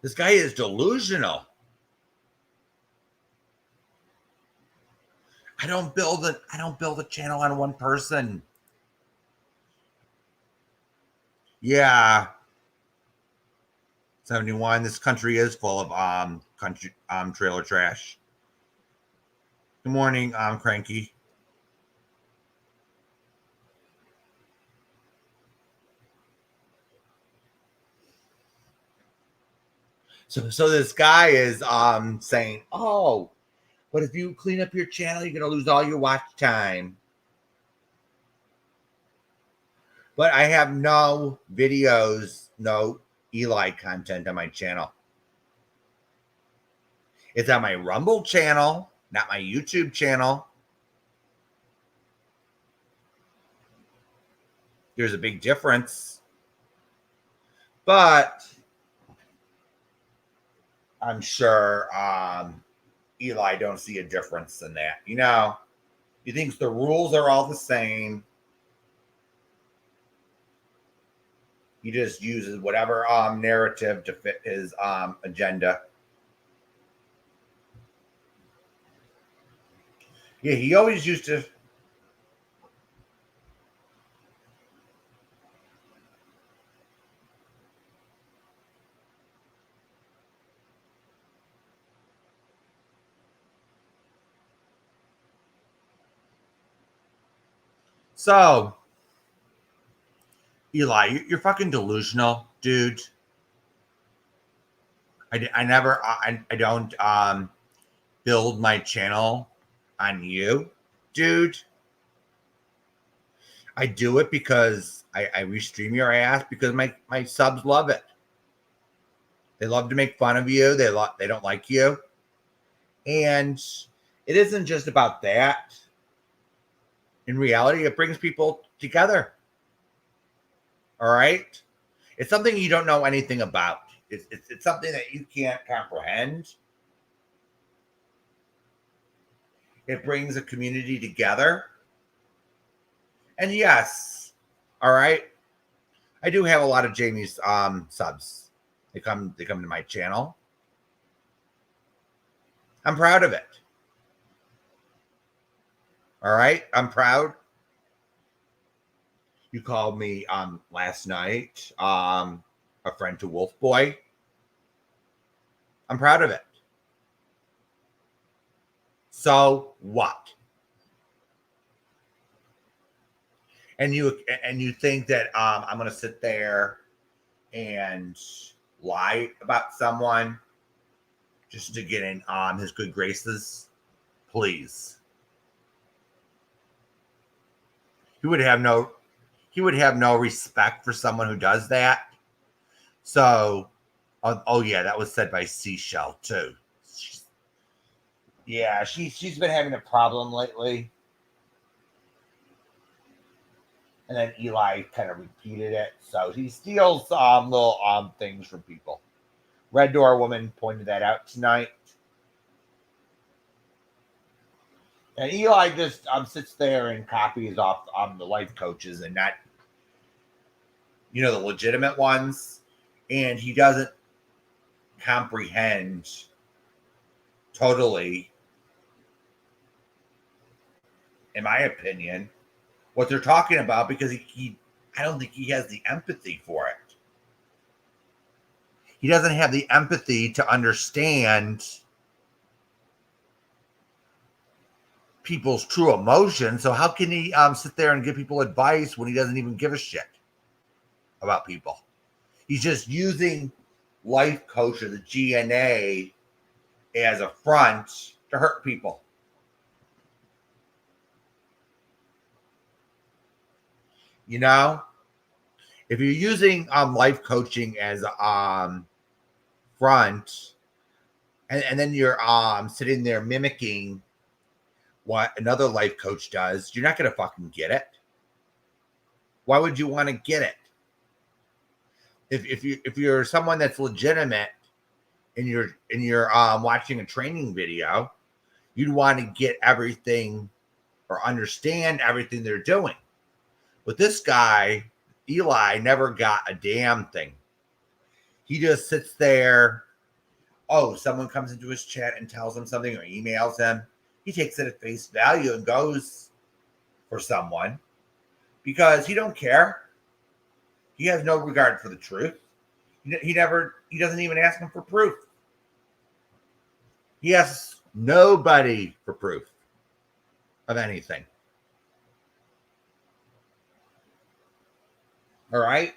This guy is delusional. I don't build a channel on one person. Yeah. 71. This country is full of trailer trash. Good morning, Cranky. So this guy is saying, but if you clean up your channel, you're gonna lose all your watch time. But I have no videos, no Eli content on my channel. It's on my Rumble channel, not my YouTube channel. There's a big difference. But I'm sure Eli don't see a difference in that. He thinks the rules are all the same. He just uses whatever narrative to fit his agenda. Yeah, he always used to. So, Eli, you're fucking delusional, dude. I never, I don't build my channel on you, dude. I do it because I restream your ass because my subs love it. They love to make fun of you. They don't like you, and it isn't just about that. In reality, it brings people together. All right, it's something you don't know anything about. It's something that you can't comprehend. It brings a community together. And yes, all right, I do have a lot of Jamie's subs. They come to my channel. I'm proud of it. All right, I'm proud. You called me last night, a friend to Wolf Boy. I'm proud of it. So what? And you think that I'm gonna sit there and lie about someone just to get in his good graces? Please. He would have no respect for someone who does that. So, oh yeah, that was said by Seashell too. She's been having a problem lately. And then Eli kind of repeated it. So he steals little things from people. Red Door Woman pointed that out tonight. And Eli just sits there and copies off the life coaches and not, the legitimate ones. And he doesn't comprehend totally, in my opinion, what they're talking about because I don't think he has the empathy for it. He doesn't have the empathy to understand people's true emotions. So how can he sit there and give people advice when he doesn't even give a shit about people? He's just using life coach or the GNA as a front to hurt people. If you're using life coaching as a front, and then you're sitting there mimicking what another life coach does, you're not gonna fucking get it. Why would you want to get it? If you're someone that's legitimate and you're watching a training video, you'd want to get everything or understand everything they're doing. But this guy, Eli, never got a damn thing. He just sits there. Oh, someone comes into his chat and tells him something or emails him. He takes it at face value and goes for someone because he don't care. He has no regard for the truth. He doesn't even ask him for proof. He asks nobody for proof of anything. All right.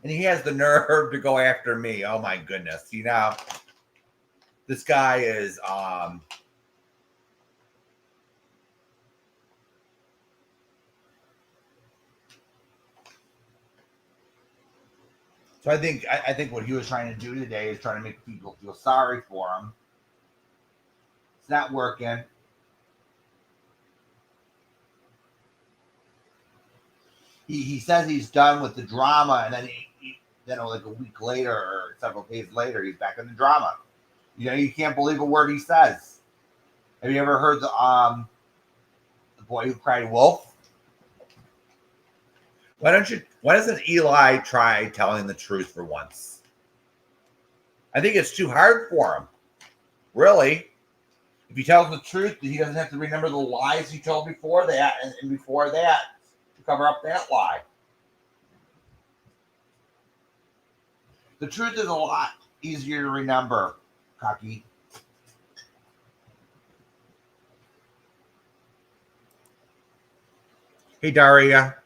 And he has the nerve to go after me. Oh my goodness. This guy is so I think what he was trying to do today is trying to make people feel sorry for him. It's not working. He says he's done with the drama, and then then like a week later or several days later, he's back in the drama. You can't believe a word he says. Have you ever heard the Boy Who Cried Wolf? Why doesn't Eli try telling the truth for once? I think it's too hard for him. Really. If he tells the truth, he doesn't have to remember the lies he told before that and before that to cover up that lie. The truth is a lot easier to remember, Cocky. Hey, Daria.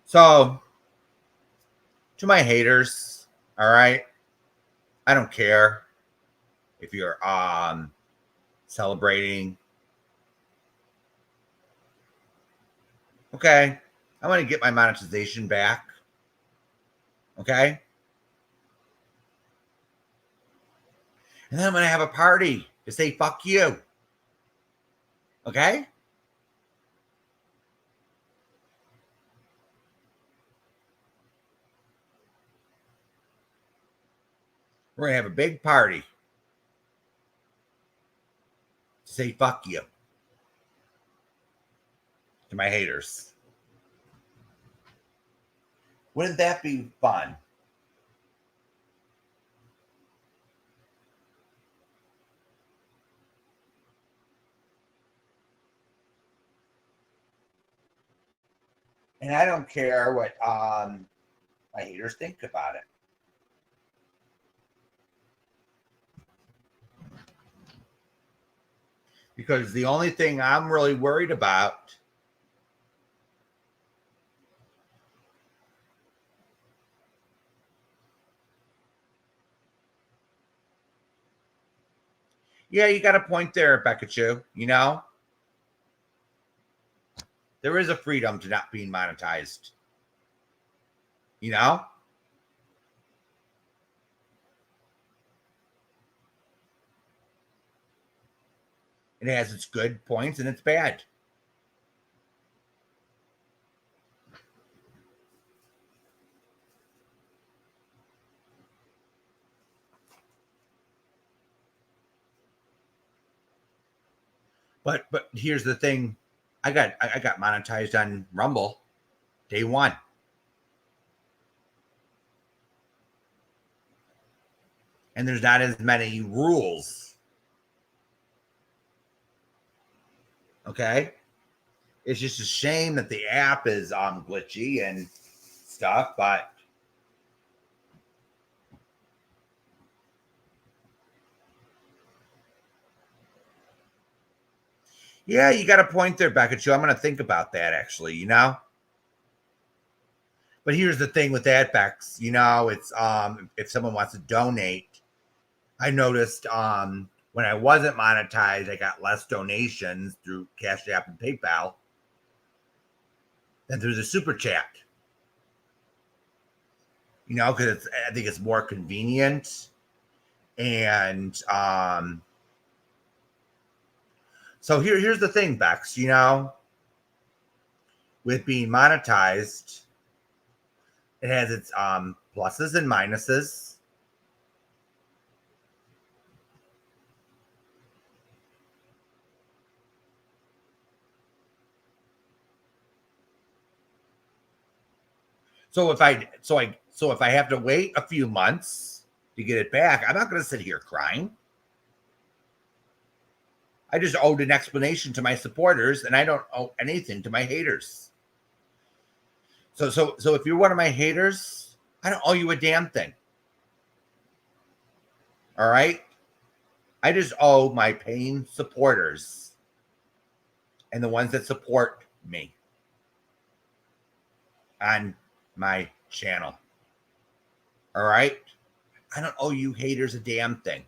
So, to my haters, all right, I don't care if you're celebrating. Okay, I'm gonna get my monetization back. Okay, and then I'm gonna have a party to say fuck you. Okay. We're gonna have a big party to say fuck you to my haters. Wouldn't that be fun? And I don't care what my haters think about it. Because the only thing I'm really worried about yeah, you got a point there, Becca Chu. You know, there is a freedom to not being monetized. You know, it has its good points and its bad. But here's the thing, I got monetized on Rumble day one. And there's not as many rules. Okay. It's just a shame that the app is glitchy and stuff, but yeah, you got a point there, Becca Chu. I'm gonna think about that actually, you know. But here's the thing with that, Bex, you know, it's if someone wants to donate, I noticed when I wasn't monetized, I got less donations through Cash App and PayPal than through the super chat. You know, because I think it's more convenient. And so here's the thing, Bex, you know, with being monetized, it has its pluses and minuses. So if I have to wait a few months to get it back, I'm not going to sit here crying. I just owed an explanation to my supporters, and I don't owe anything to my haters. So if you're one of my haters, I don't owe you a damn thing. All right? I just owe my paying supporters and the ones that support me on my channel. All right? I don't owe you haters a damn thing.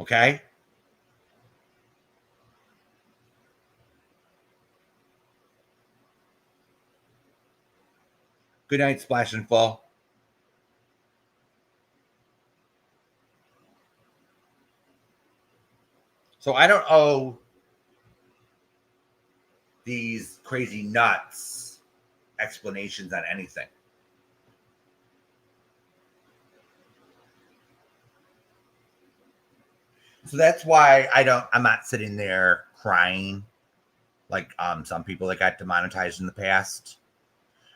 Okay? Good night, Splash and Fall. So I don't owe these crazy nuts explanations on anything. So that's why I'm not sitting there crying like some people that got demonetized in the past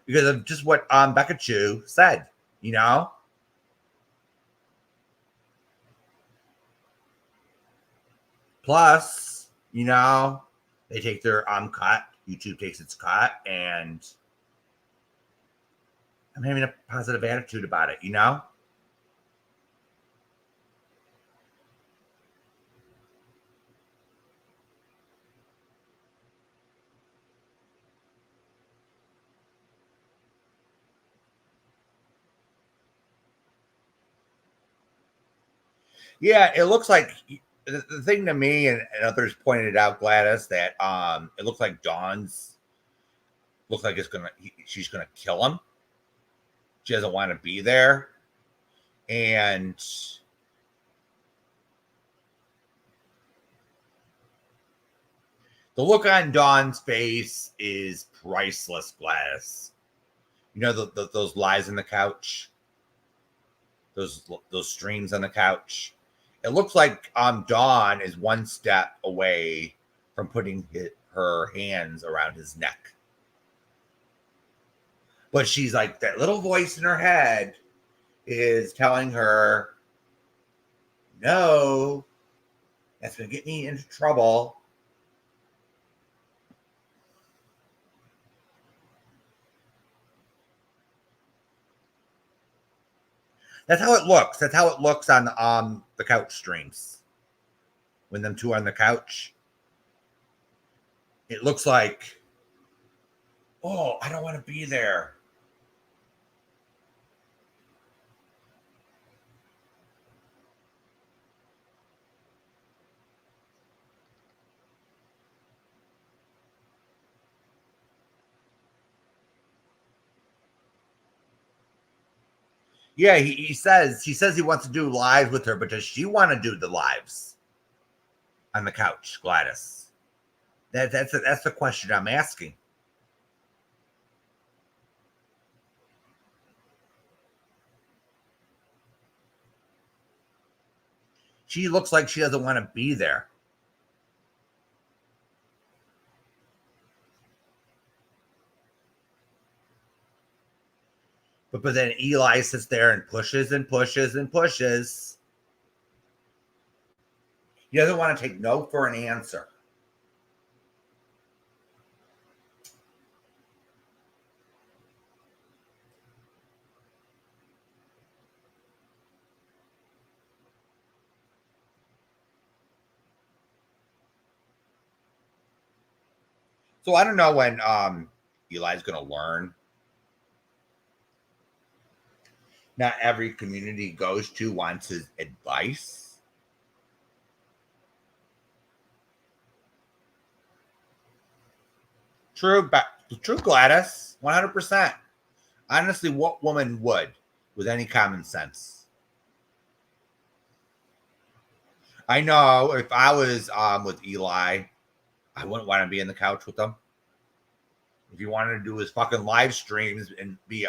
because of just what Becca Chu said, you know? Plus, you know, they take their cut, YouTube takes its cut, and I'm having a positive attitude about it, you know? Yeah, it looks like the thing to me, and others pointed out, Gladys, that it looks like Dawn's looks like she's gonna kill him. She doesn't want to be there, and the look on Dawn's face is priceless, Gladys. You know those lies on the couch, those streams on the couch. It looks like Dawn is one step away from putting her hands around his neck. But she's like, that little voice in her head is telling her, no, that's going to get me into trouble. That's how it looks. That's how it looks on the couch streams. When them two are on the couch, it looks like, oh, I don't want to be there. Yeah, he says he wants to do lives with her, but does she want to do the lives on the couch, Gladys? That's the question I'm asking. She looks like she doesn't want to be there. But then Eli sits there and pushes and pushes and pushes. He doesn't want to take no for an answer. So I don't know when Eli's going to learn. Not every community he goes to wants his advice. True, true, Gladys, 100%. Honestly, what woman would with any common sense? I know if I was with Eli, I wouldn't want to be in the couch with him. If he wanted to do his fucking live streams and be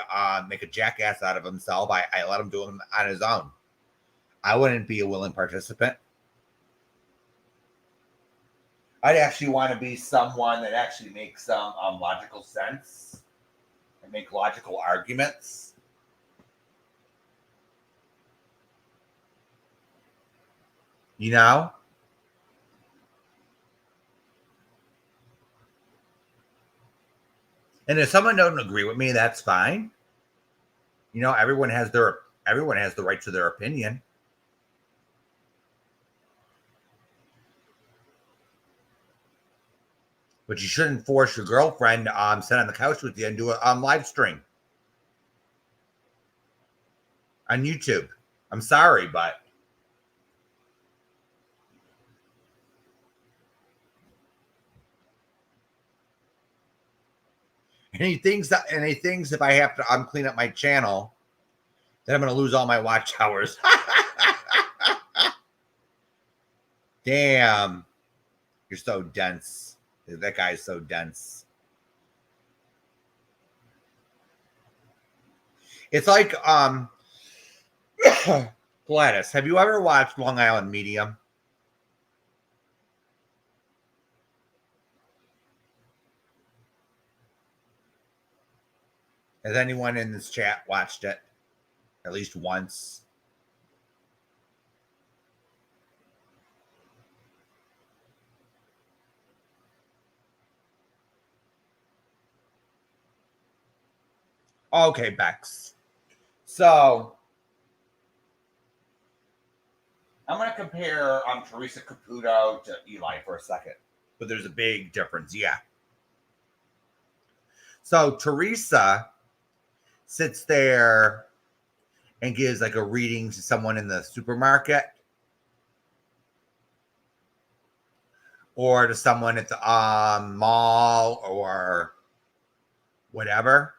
make a jackass out of himself, I let him do them on his own. I wouldn't be a willing participant. I'd actually want to be someone that actually makes some logical sense and make logical arguments. You know? And if someone doesn't agree with me, that's fine. You know, everyone has the right to their opinion. But you shouldn't force your girlfriend to sit on the couch with you and do a live stream on YouTube. I'm sorry, but and he thinks if I have to clean up my channel, then I'm going to lose all my watch hours. Damn, you're so dense. That guy's so dense. It's like Gladys, have you ever watched Long Island Medium? Has anyone in this chat watched it at least once? Okay, Bex. So I'm going to compare Teresa Caputo to Eli for a second, but there's a big difference. Yeah. So Teresa sits there and gives like a reading to someone in the supermarket or to someone at the mall or whatever.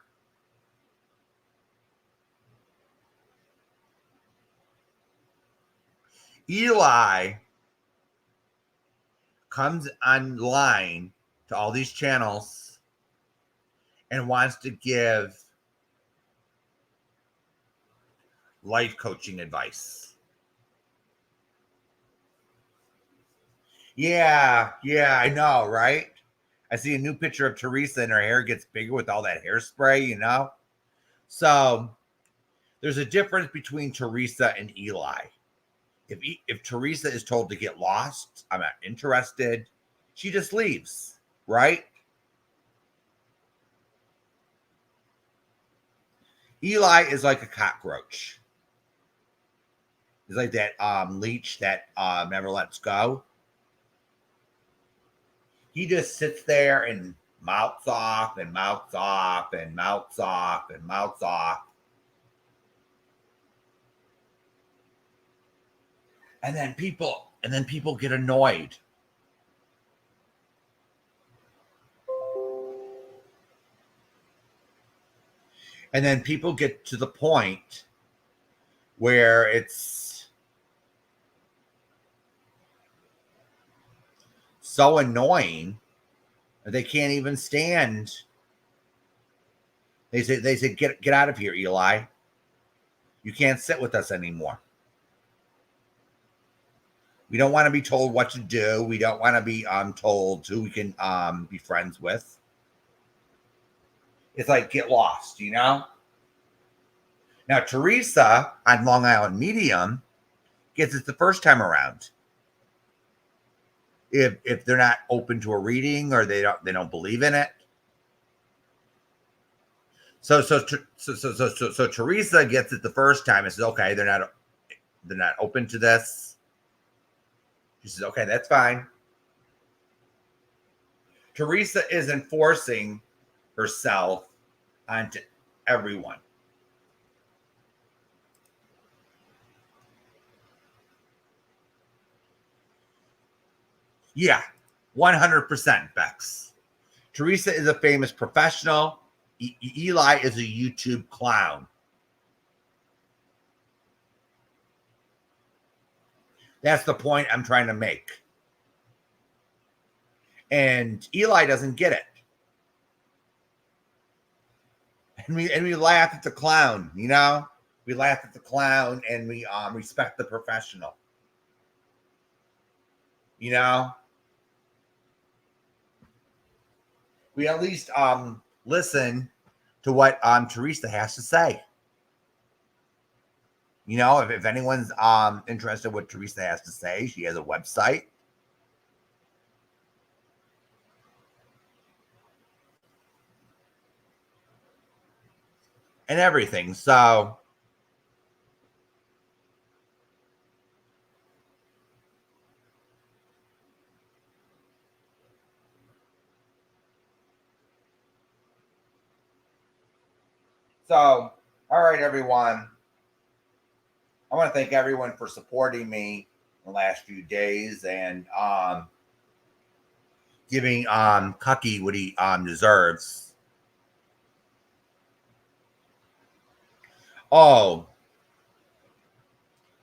Eli comes online to all these channels and wants to give life coaching advice. Yeah, I know, right? I see a new picture of Teresa and her hair gets bigger with all that hairspray, you know? So there's a difference between Teresa and Eli. If Teresa is told to get lost, I'm not interested, she just leaves, right? Eli is like a cockroach. He's like that leech that never lets go. He just sits there and mouths off and mouths off and mouths off and mouths off. And then people get annoyed. And then people get to the point where it's so annoying that they can't even stand. They say get out of here, Eli. You can't sit with us anymore. We don't want to be told what to do. We don't want to be told who we can be friends with. It's like get lost, you know? Now Teresa on Long Island Medium gets it the first time around. If they're not open to a reading or they don't believe in it. So Teresa gets it the first time and says, okay, they're not open to this. She says, okay, that's fine. Teresa is enforcing herself onto everyone. Yeah, 100%, Bex. Teresa is a famous professional. Eli is a YouTube clown. That's the point I'm trying to make. And Eli doesn't get it. And we laugh at the clown, you know? We laugh at the clown and we respect the professional. You know? We at least listen to what Teresa has to say. You know, if anyone's interested in what Teresa has to say, she has a website. And everything. So all right, everyone. I want to thank everyone for supporting me the last few days and giving Cucky what he deserves. Oh,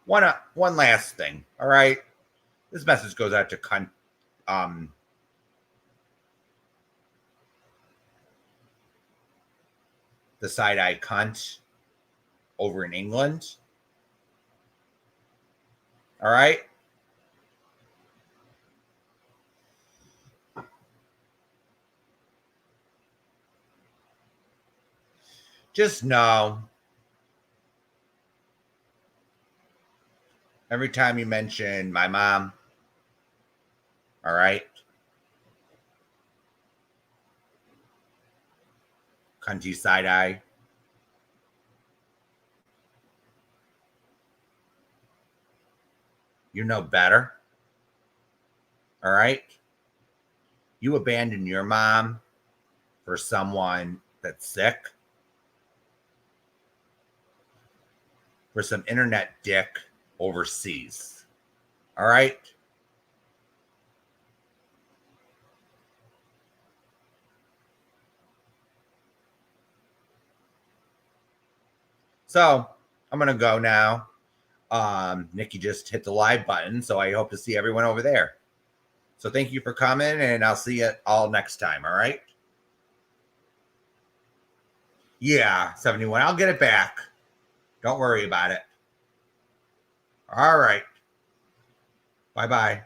one last thing. All right, this message goes out to the side-eye cunt over in England. All right. Just know every time you mention my mom, all right, cunty side eye, you know better, all right? You abandon your mom for someone that's sick, for some internet dick overseas, all right? So I'm going to go now. Nikki just hit the live button, so I hope to see everyone over there. So thank you for coming, and I'll see you all next time, all right? Yeah, 71. I'll get it back. Don't worry about it. All right. Bye bye.